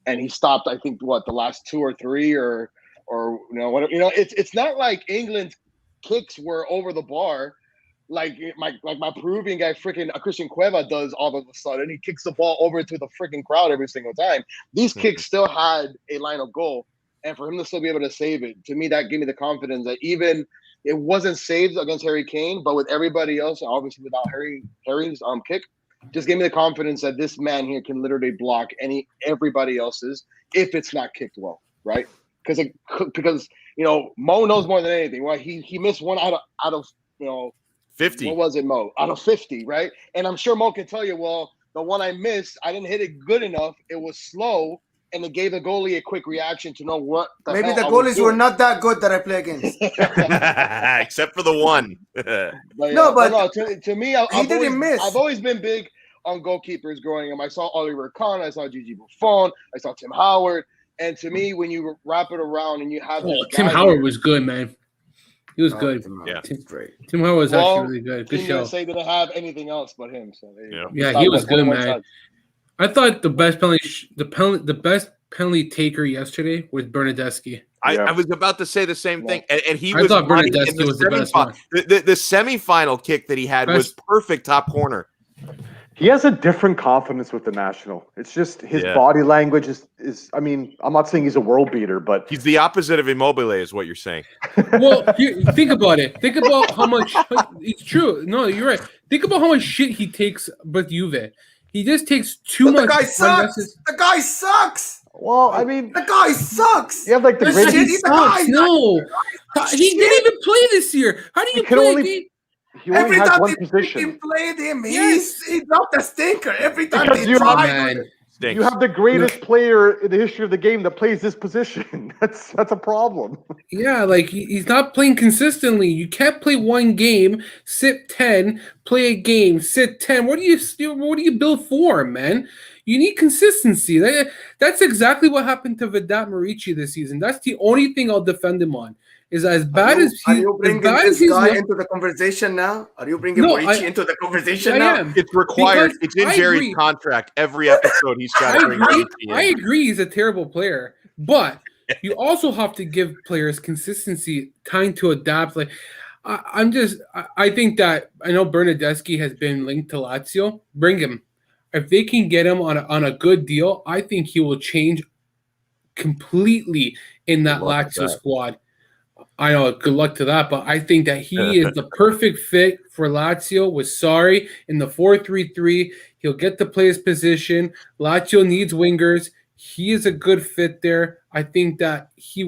And he stopped, I think, the last 2 or 3 or whatever. It's not like England's kicks were over the bar like my Peruvian guy, freaking Christian Cueva, does all of a sudden. He kicks the ball over to the freaking crowd every single time. These kicks still had a line of goal. And for him to still be able to save it, to me, that gave me the confidence that even it wasn't saved against Harry Kane, but with everybody else, obviously without Harry's kick, just gave me the confidence that this man here can literally block everybody else's if it's not kicked well, right? Because Mo knows more than anything. Right? He missed one out of 50. What was it, Mo? Out of 50, right? And I'm sure Mo can tell you, well, the one I missed, I didn't hit it good enough. It was slow. And it gave the goalie a quick reaction to know what the maybe the goalies were not that good that I play against. Except for the one. To me, I've always been big on goalkeepers growing up. I saw Oliver Kahn, I saw Gigi Buffon, I saw Tim Howard. And to me, when you wrap it around and you have Tim Howard was good, man. He was good. Tim Howard was actually really good. Good show. Say didn't have anything else but him. So he was good, man. I thought the best penalty taker yesterday was Bernadeschi. I was about to say the same thing, and he I was. thought Bernadeschi was the best one. The semifinal kick that he had was perfect top corner. He has a different confidence with the national. It's just his body language is. I mean, I'm not saying he's a world beater, but he's the opposite of Immobile, is what you're saying. Well, think about it. Think about how much. It's true. No, you're right. Think about how much shit he takes with Juve. He just takes too much. The guy sucks. Well, I mean, The guy sucks. you have like the Listen, greatest. he sucks. No, he didn't even play this year. How do you can play only- a game? He only Every has time one they position. played him, Yes. he dropped a stinker. Every time Because they you have- tried. Man. Stinks. You have the greatest player in the history of the game that plays this position. That's a problem. Yeah, like he's not playing consistently. You can't play one game, sit 10, play a game, sit 10. What do you build for, man? You need consistency. That's exactly what happened to Vedat Marici this season. That's the only thing I'll defend him on. Is as bad as Are he you bringing this guy into the conversation now? Are you bringing Marici into the conversation now? I am. It's required. Because It's in I Jerry's agree. contract. Every episode he's got to bring Marici in. I agree he's a terrible player, but you also have to give players consistency, time to adapt. Like I think that I know Bernardeschi has been linked to Lazio. Bring him. If they can get him on a good deal, I think he will change completely in that Good luck with Lazio that. squad. I know, good luck to that, but I think that he is the perfect fit for Lazio with Sarri in the 4-3-3. He'll get to play his position. Lazio needs wingers. He is a good fit there. I think that he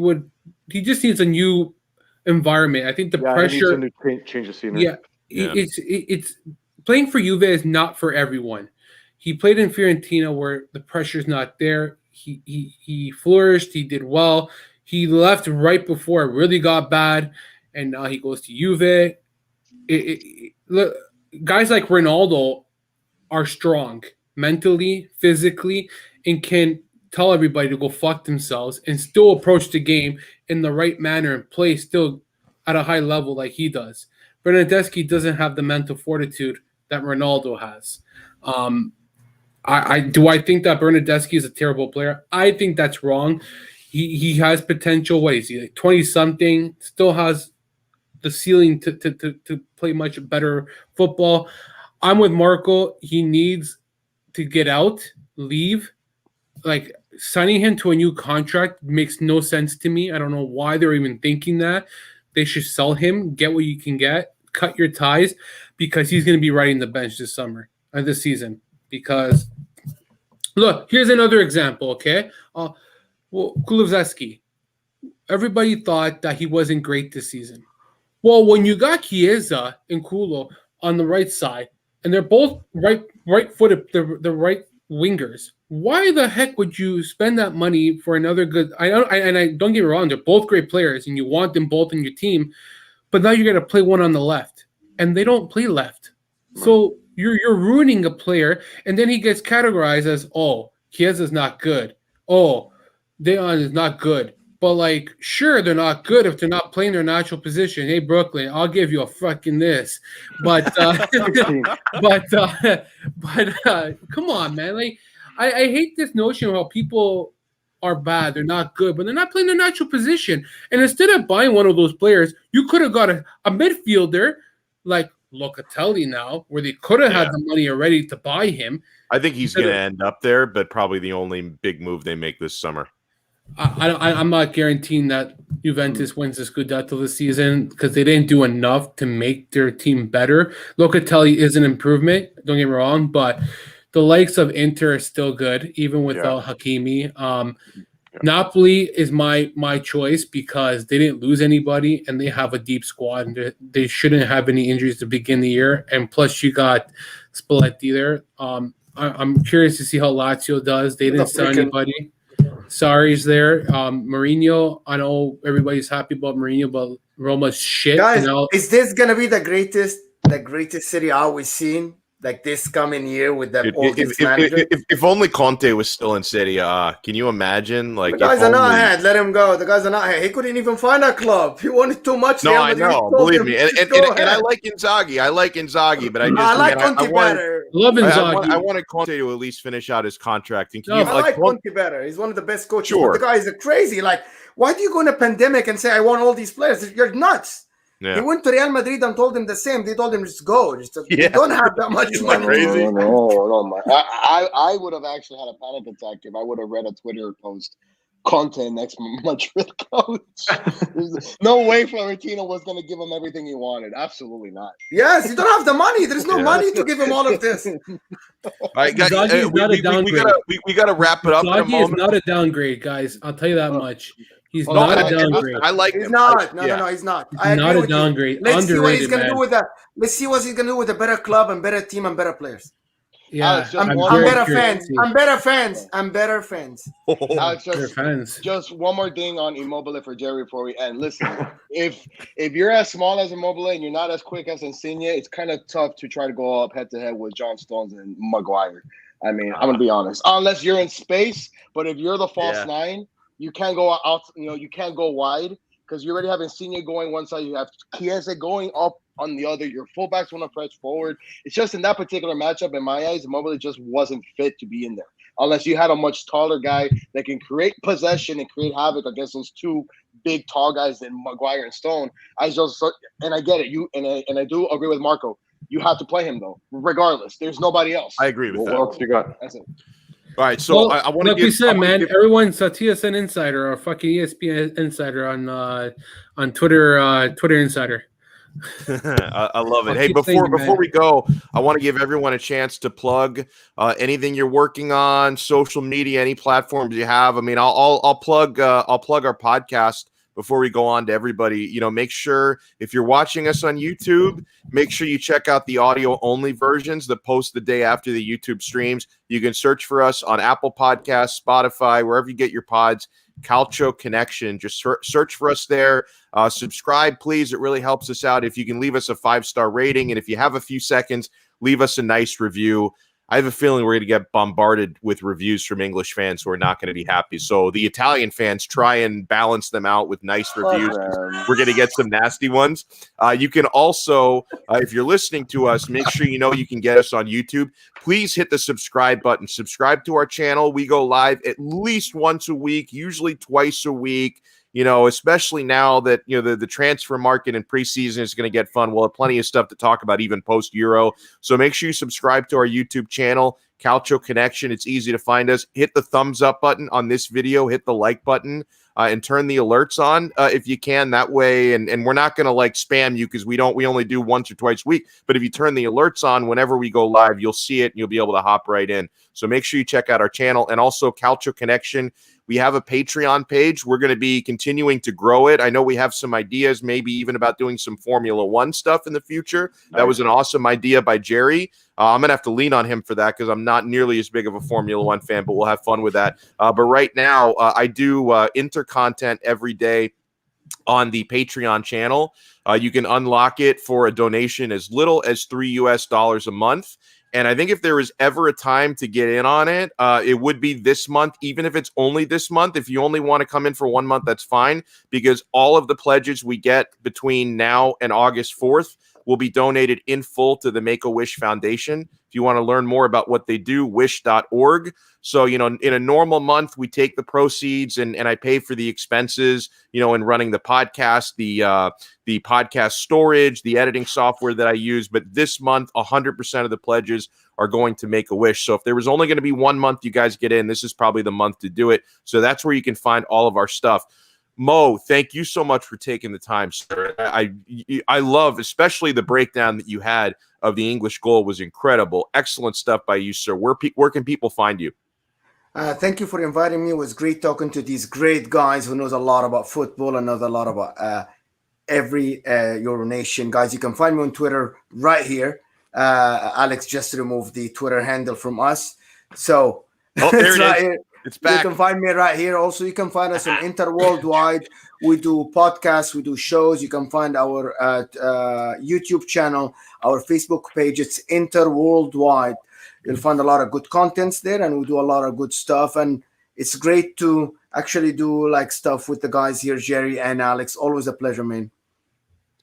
just needs a new environment. I think the pressure. He needs a new change of scenery. Yeah, it's playing for Juve is not for everyone. He played in Fiorentina where the pressure's not there. He flourished. He did well. He left right before it really got bad, and now he goes to Juve. Look, guys like Ronaldo are strong mentally, physically, and can tell everybody to go fuck themselves and still approach the game in the right manner and play still at a high level like he does. Bernardeschi doesn't have the mental fortitude that Ronaldo has. I think that Bernardeschi is a terrible player? I think that's wrong. He has potential. What is he, like 20-something? Still has the ceiling to play much better football. I'm with Marco. He needs to get out, leave. Like, signing him to a new contract makes no sense to me. I don't know why they're even thinking that. They should sell him, get what you can get, cut your ties, because he's going to be riding the bench this season. Because, look, here's another example, okay? Kulusevski. Everybody thought that he wasn't great this season. Well, when you got Chiesa and Kulo on the right side, and they're both right-footed, the right wingers, why the heck would you spend that money for another good? I don't get me wrong, they're both great players, and you want them both in your team, but now you're gonna play one on the left, and they don't play left, so you're ruining a player, and then he gets categorized as Chiesa's not good, Deon is not good. But, like, sure, they're not good if they're not playing their natural position. Hey, Brooklyn, I'll give you a fucking this. But come on, man. Like, I hate this notion of how people are bad. They're not good, but they're not playing their natural position. And instead of buying one of those players, you could have got a midfielder like Locatelli now, where they could have had the money already to buy him. I think he's going to end up there, but probably the only big move they make this summer. I'm not guaranteeing that Juventus wins the Scudetto this season because they didn't do enough to make their team better. Locatelli is an improvement, don't get me wrong, but the likes of Inter are still good, even without Hakimi. Napoli is my choice because they didn't lose anybody and they have a deep squad. And they shouldn't have any injuries to begin the year. And plus, you got Spalletti there. I'm curious to see how Lazio does. They didn't sell anybody. Sarri's there. Mourinho, I know everybody's happy about Mourinho, but Roma's shit. Guys, is this gonna be the greatest Serie A we've seen? Like this coming year with the oldest manager? If only Conte was still in Serie A, can you imagine? Like, the guys are not ahead. Let him go. The guys are not ahead. He couldn't even find a club. He wanted too much. No, I know. Believe me. And I like Inzaghi. But I like Conte better. Love Inzaghi. I wanted Conte to at least finish out his contract. And I like Conte better. He's one of the best coaches. Sure. But the guys are crazy. Like, why do you go in a pandemic and say, I want all these players? You're nuts. Yeah. He went to Real Madrid and told him the same. They told him just go. You don't have that much money. Crazy. No. I would have actually had a panic attack if I would have read a Twitter post Conte next Madrid coach. There's no way Florentino was going to give him everything he wanted. Absolutely not. Yes, you don't have the money. There's no money to give him all of this. All right, guys, Inzaghi is not a downgrade. we gotta wrap it up in a Inzaghi is moment. not a downgrade, guys. I'll tell you that much. He's No, not a I- downgrade. I like He's him. not. No, Yeah. no, he's not. He's I agree not a with you. downgrade. Let's see what he's Underrated, gonna man. do with that. Let's see what he's gonna do with a better club and better team and better players. Yeah, Alex, just I'm one very more better curious fans. to see. I'm better fans. I'm better fans. Alex, They're fans. just one more thing on Immobile for Jerry before we end. Listen, if you're as small as Immobile and you're not as quick as Insigne, it's kind of tough to try to go up head to head with John Stones and Maguire. I mean, I'm gonna be honest. Unless you're in space, but if you're the false nine, you can't go out. You can't go wide because you already have Insigne going one side. You have Chiesa going up on the other. Your fullbacks want to press forward. It's just in that particular matchup, in my eyes, Immobile just wasn't fit to be in there. Unless you had a much taller guy that can create possession and create havoc against those two big tall guys than Maguire and Stone. I get it. I do agree with Marco. You have to play him though, regardless. There's nobody else. I agree with What that. else you got? That's it. All right, so I want to like give. we said, I wanna man. give- Everyone's a TSN insider or fucking ESPN insider on Twitter. Twitter insider. I love it. I'll Hey, keep saying it, before man. we go, I want to give everyone a chance to plug anything you're working on, social media, any platforms you have. I mean, I'll plug our podcast before we go on to everybody. You know, make sure if you're watching us on YouTube, make sure you check out the audio only versions that post the day after the YouTube streams. You can search for us on Apple Podcasts, Spotify, wherever you get your pods. Calcio Connection. Just search for us there. Subscribe, please. It really helps us out. If you can leave us a 5-star rating, and if you have a few seconds, leave us a nice review. I have a feeling we're going to get bombarded with reviews from English fans who are not going to be happy. So the Italian fans, try and balance them out with nice reviews. We're going to get some nasty ones. You can also, if you're listening to us, make sure you know you can get us on YouTube. Please hit the subscribe button. Subscribe to our channel. We go live at least once a week, usually twice a week. You know, especially now that, you know, the transfer market and preseason is going to get fun. We'll have plenty of stuff to talk about even post-Euro. So make sure you subscribe to our YouTube channel, Calcio Connection. It's easy to find us. Hit the thumbs up button on this video. Hit the like button and turn the alerts on if you can. That way, and we're not going to like spam you because we only do once or twice a week. But if you turn the alerts on whenever we go live, you'll see it and you'll be able to hop right in. So make sure you check out our channel and also Calcio Connection. We have a Patreon page. We're going to be continuing to grow it. I know we have some ideas, maybe even about doing some Formula One stuff in the future. That was an awesome idea by Jerry. I'm going to have to lean on him for that because I'm not nearly as big of a Formula One fan, but we'll have fun with that. But right now, I do inter-content every day on the Patreon channel. You can unlock it for a donation as little as $3 a month. And I think if there was ever a time to get in on it, it would be this month, even if it's only this month. If you only want to come in for 1 month, that's fine, because all of the pledges we get between now and August 4th will be donated in full to the Make-A-Wish Foundation. If you want to learn more about what they do, wish.org. So, you know, in a normal month, we take the proceeds and I pay for the expenses, you know, in running the podcast, the podcast storage, the editing software that I use. But this month, 100% of the pledges are going to Make-A-Wish. So if there was only going to be 1 month you guys get in, this is probably the month to do it. So that's where you can find all of our stuff. Mo, thank you so much for taking the time, sir. I love, especially the breakdown that you had of the English goal was incredible. Excellent stuff by you, sir. Where can people find you? Thank you for inviting me. It was great talking to these great guys who knows a lot about football and knows a lot about every Euro nation. Guys, you can find me on Twitter right here. Alex just removed the Twitter handle from us. So Oh, there it right is. here. It's back. You can find me right here. Also, you can find us on Inter Worldwide. We do podcasts, we do shows. You can find our YouTube channel, our Facebook page. It's Inter Worldwide. You'll find a lot of good contents there, and we do a lot of good stuff. And it's great to actually do like stuff with the guys here, Jerry and Alex. Always a pleasure, man.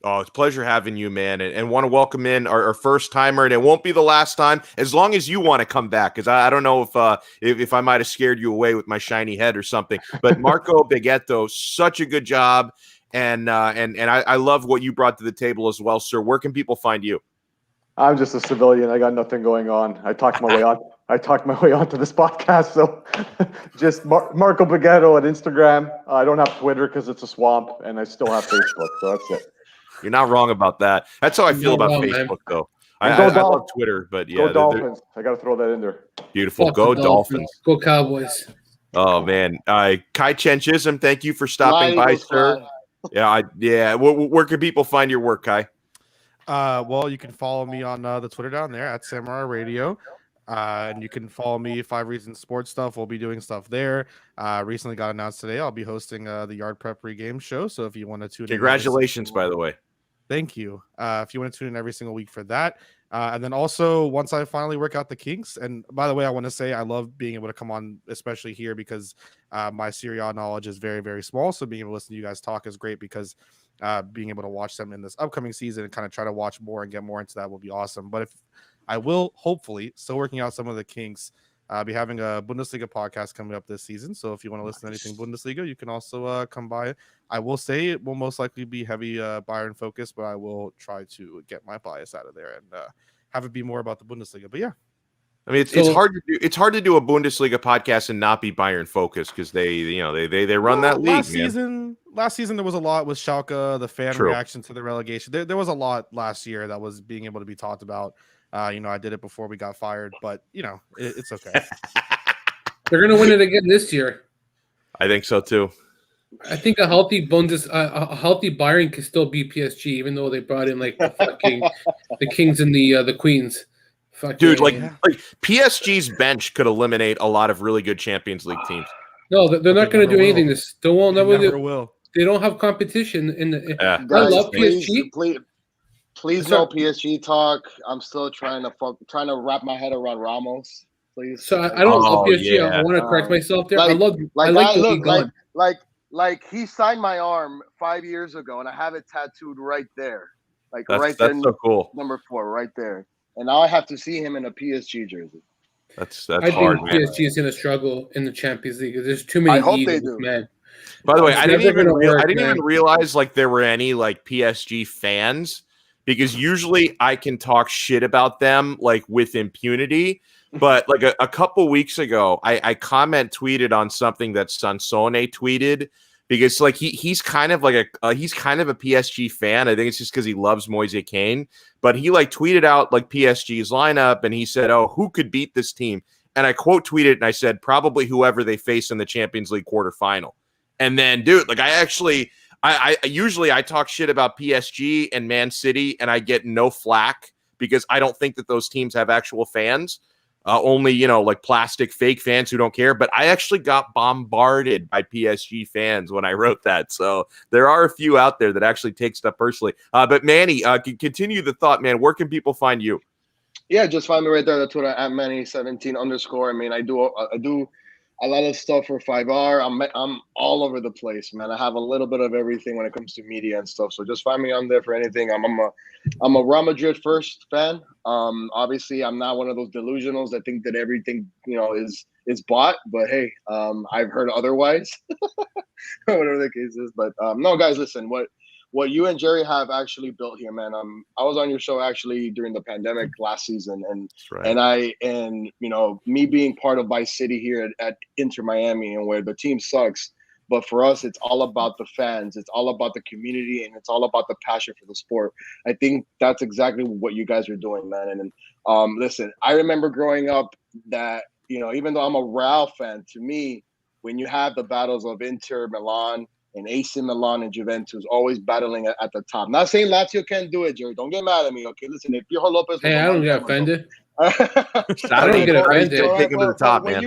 Oh, it's a pleasure having you, man, and want to welcome in our first timer, and it won't be the last time as long as you want to come back, because I don't know if I might have scared you away with my shiny head or something. But Marco Beghetto, such a good job, and I love what you brought to the table as well, sir. Where can people find you? I'm just a civilian. I got nothing going on. I talked my way on. I talked my way onto this podcast. So just Marco Beghetto on Instagram. I don't have Twitter because it's a swamp, and I still have Facebook. So that's it. You're not wrong about that. That's how I feel about wrong, Facebook, man. though. And I love Twitter, but yeah, go Dolphins. I got to throw that in there. beautiful. Fuck Go the Dolphins. Go Cowboys. Oh man, Kai Chen Chisholm, thank you for stopping by, sir. Yeah. Where can people find your work, Kai? Well, you can follow me on the Twitter down there at Samurai Radio. And you can follow me 5 Reasons Sports Stuff. We'll be doing stuff there. Recently got announced today. I'll be hosting the Yard Prep Pregame show. So if you want to tune in, Congratulations, by the way. Thank you. If you want to tune in every single week for that. And then also once I finally work out the kinks, and by the way, I want to say I love being able to come on, especially here, because my Serie A knowledge is very, very small. So being able to listen to you guys talk is great, because being able to watch them in this upcoming season and kind of try to watch more and get more into that will be awesome. But if I will, hopefully, still working out some of the kinks, be having a Bundesliga podcast coming up this season. So if you want to listen to anything Bundesliga, you can also come by. I will say it will most likely be heavy Bayern focused, but I will try to get my bias out of there and have it be more about the Bundesliga. But yeah, I mean, it's hard to do. It's hard to do a Bundesliga podcast and not be Bayern focused, because they run that league. Last season there was a lot with Schalke, the fan True. reaction to the relegation. There was a lot last year that was being able to be talked about. I did it before we got fired, but it's okay. They're gonna win it again this year. I think so too. I think a healthy Bayern can still beat PSG, even though they brought in like the fucking the kings and the queens. Dude, like PSG's bench could eliminate a lot of really good Champions League teams. No, they're not going to do anything. They won't. Never will. They don't have competition in the. Yeah. I love PSG. Please no PSG talk. I'm still trying to wrap my head around Ramos. Please. So I don't love PSG. Yeah. I want to correct myself there. I like he signed my arm 5 years ago, and I have it tattooed right there, that's so cool. Number 4, right there. And now I have to see him in a PSG jersey. That's I hard, think man. PSG is going to struggle in the Champions League. There's too many. I hope they do, man. By the way, I didn't even even realize like there were any like PSG fans, because usually I can talk shit about them like with impunity. But like a couple weeks ago, I tweeted on something that Sansone tweeted, because like he's kind of like he's kind of a PSG fan. I think it's just because he loves Moise Kean. But he like tweeted out like PSG's lineup, and he said, "Oh, who could beat this team?" And I quote tweeted, and I said, "Probably whoever they face in the Champions League quarterfinal." And then, dude, like I usually talk shit about PSG and Man City, and I get no flack because I don't think that those teams have actual fans. Only, like plastic fake fans who don't care. But I actually got bombarded by PSG fans when I wrote that. So there are a few out there that actually take stuff personally. But Manny, continue the thought, man. Where can people find you? Yeah, just find me right there on Twitter at Manny17_. I mean, I do a lot of stuff for 5R. I'm all over the place, man. I have a little bit of everything when it comes to media and stuff. So just find me on there for anything. I'm a Real Madrid first fan. Obviously, I'm not one of those delusionals that think that everything is bought. But hey, I've heard otherwise, whatever the case is. But no, guys, listen. What you and Jerry have actually built here, man. I was on your show actually during the pandemic last season, and right. and me being part of Vice City here at Inter Miami, and where the team sucks, but for us, it's all about the fans, it's all about the community, and it's all about the passion for the sport. I think that's exactly what you guys are doing, man. And listen, I remember growing up that even though I'm a Real fan, to me, when you have the battles of Inter Milan and AC Milan and Juventus always battling at the top. Not saying Lazio can't do it, Jerry. Don't get mad at me, okay? Listen, if Piojo Lopez... Hey, I don't get offended. I don't get offended. Take him to the top, man.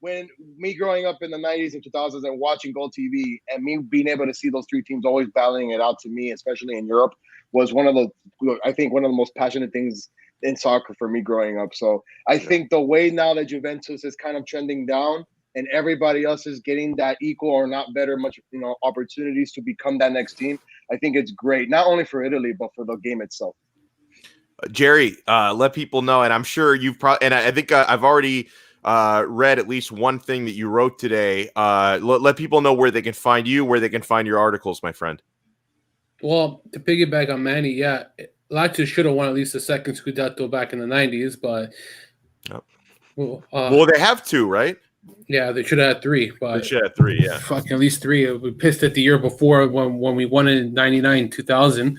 When me growing up in the 90s and 2000s and watching Gold TV, and me being able to see those 3 teams always battling it out, to me, especially in Europe, was one of the most passionate things in soccer for me growing up. So I think the way now that Juventus is kind of trending down, and everybody else is getting that equal or not better opportunities to become that next team, I think it's great, not only for Italy, but for the game itself. Jerry, let people know, and I'm sure you've probably, and I think I've already read at least one thing that you wrote today. Let people know where they can find you, where they can find your articles, my friend. Well, to piggyback on Manny, Lazio should have won at least the second Scudetto back in the 90s, but Well, they have 2, right? Yeah, they should have had 3, They but should have 3. Yeah. fucking at least 3. We pissed it the year before when we won it in 99, 2000.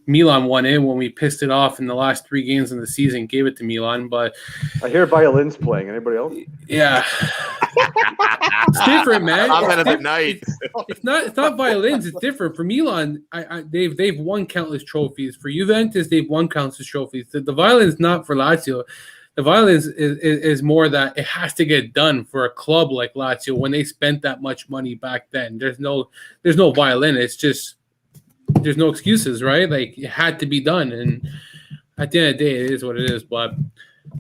Milan won it when we pissed it off in the last 3 games in the season, gave it to Milan. But I hear violins playing. Anybody else? yeah, it's different, man. I'm It's at the diff- night. It's not violins. It's different. For Milan, they've won countless trophies. For Juventus, they've won countless trophies. The violins not for Lazio. The violence is more that it has to get done for a club like Lazio when they spent that much money back then. There's no violin. It's just there's no excuses, right? Like it had to be done, and at the end of the day, it is what it is. But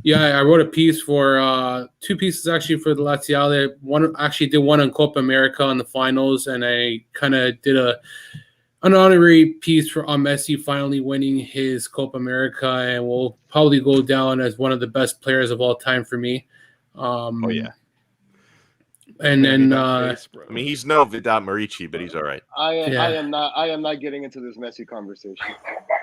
yeah, I wrote a piece for 2 pieces actually for the Laziale. One actually did one on Copa America on the finals, and I kind of did an honorary piece on Messi finally winning his Copa America, and will probably go down as one of the best players of all time for me. Oh yeah. And then I mean, he's no Vidal Marici, but he's all right. I am not getting into this messy conversation.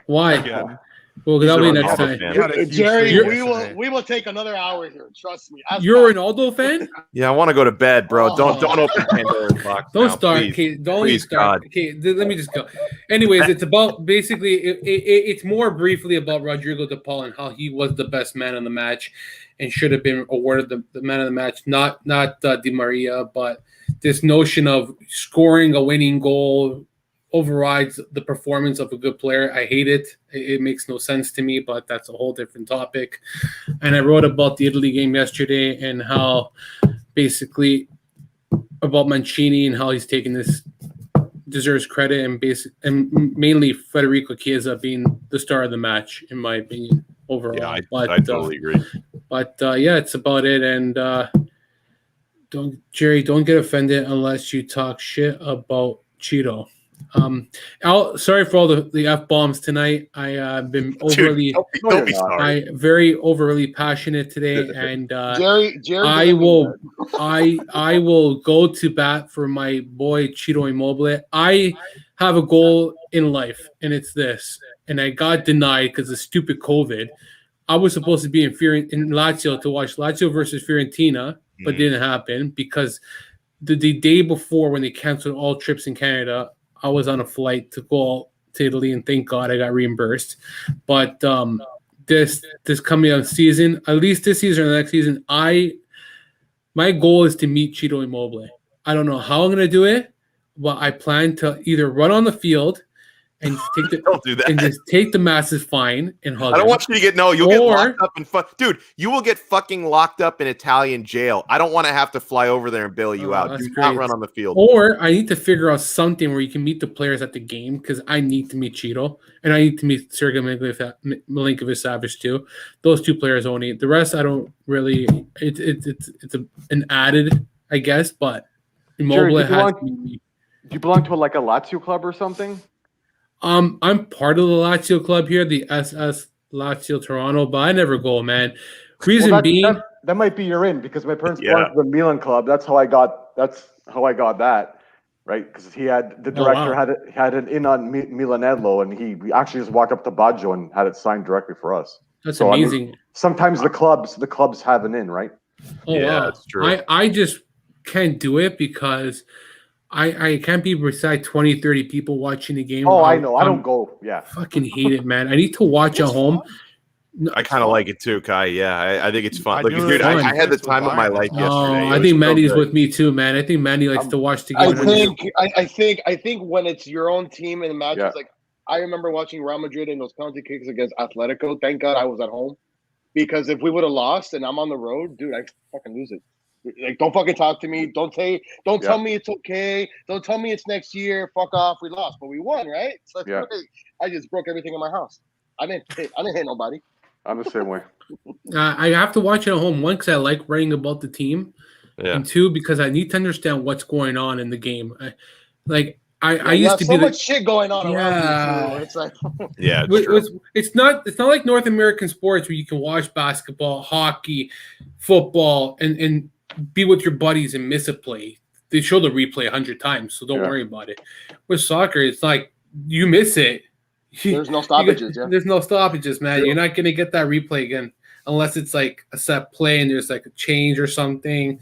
why? Again. Well, that'll be He's a next Ronaldo time. fan. You had a huge Jerry, thing we yesterday. will take another hour here. Trust me. Ask You're a Pat. Ronaldo fan? Yeah, I want to go to bed, bro. Don't Oh. open Pandora's box. Don't now, start. please. Okay, don't Please, start. God. Okay, let me just go. Anyways, it's about basically it's more briefly about Rodrigo de Paul and how he was the best man of the match and should have been awarded the man of the match, not Di Maria, but this notion of scoring a winning goal overrides the performance of a good player. I hate it. It makes no sense to me, but that's a whole different topic. And I wrote about the Italy game yesterday and how basically about Mancini and how he's taking this deserves credit and mainly Federico Chiesa being the star of the match, in my opinion, overall. Yeah, but, I totally agree. But yeah, it's about it. And Jerry, don't get offended unless you talk shit about Cheeto. Sorry for all the F bombs tonight. I have been overly, Dude, don't be sorry. very overly passionate today, and Jerry, I will go to bat for my boy Cheeto Immobile. I have a goal in life, and it's this, and I got denied because of stupid COVID. I was supposed to be in Lazio to watch Lazio versus Fiorentina, but didn't happen because the day before when they canceled all trips in Canada, I was on a flight to go to Italy, and thank God I got reimbursed. But this coming up season, at least this season or the next season, my goal is to meet Cheeto Immobile. I don't know how I'm going to do it, but I plan to either run on the field and Don't do that. and just take the massive fine and hug I don't him. want you to get you'll get Or- locked up in dude. You will get fucking locked up in Italian jail. I don't want to have to fly over there and bail you Oh, out. that's Do not great. run on the field. Or I need to figure out something where you can meet the players at the game because I need to meet Cheeto and I need to meet Sergei Milinkovic-Savic too. Those 2 players only. The rest I don't really. It's an added, I guess, but Immobile Jerry, has to be me. Do you belong to like a Lazio club or something? I'm part of the Lazio club here, the SS Lazio Toronto, but I never go, man. Reason being, that might be your in because my parents Yeah. belong to the Milan club. That's how I got that, right? Because the director wow. had an in on Milanello, and we actually just walked up to Baggio and had it signed directly for us. that's So, I mean, amazing. sometimes the clubs have an in, right? Oh Yeah, wow, that's true. I just can't do it because I can't be beside 20, 30 people watching the game. Oh, I know. I don't go. Yeah. Fucking hate it, man. I need to watch at home. No, I kind of like it too, Kai. Yeah, I think it's fun. I Like, do dude, it fun. I had the It's time of my fun. life Oh, yesterday. It I was think so Manny's good. with me too, man. I think Manny likes to watch the game. I think when it's your own team in the matches, Yeah. like I remember watching Real Madrid in those penalty kicks against Atletico. Thank God I was at home because if we would have lost and I'm on the road, dude, I fucking lose it. Like, don't fucking talk to me. Don't tell me it's okay. Don't tell me it's next year. Fuck off. We lost, but we won, right? So Yeah. I just broke everything in my house. I didn't hit nobody. I'm the same way. I have to watch it at home. One, because I like writing about the team, Yeah. and 2, because I need to understand what's going on in the game. I You used have to so be much shit going on around Yeah. you too. It's like Yeah, it's true. It's not like North American sports where you can watch basketball, hockey, football, and be with your buddies and miss a play. They show the replay 100 times, so don't Yeah. worry about it. With soccer, it's like you miss it. there's no stoppages. Yeah. There's no stoppages, man. You're not gonna get that replay again. unless it's like a set play and there's like a change or something.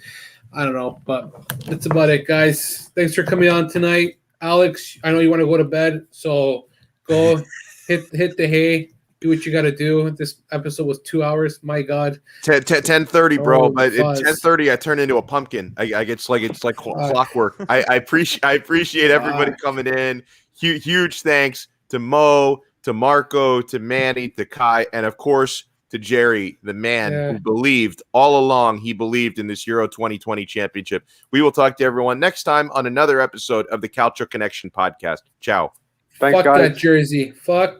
I don't know, but that's about it, guys. Thanks for coming on tonight. Alex, I know you want to go to bed, so go hit the hay. Do what you got to do. This episode was 2 hours. My God. 10:30, bro. Oh, But at fuzz. 10:30, I turn into a pumpkin. I it's like clockwork. I appreciate everybody coming in. Huge thanks to Mo, to Marco, to Manny, to Kai, and of course to Jerry, the man who believed all along. He believed in this Euro 2020 championship. We will talk to everyone next time on another episode of the Calcio Connection podcast. Ciao. Thanks, Fuck guys. that jersey. Fuck that.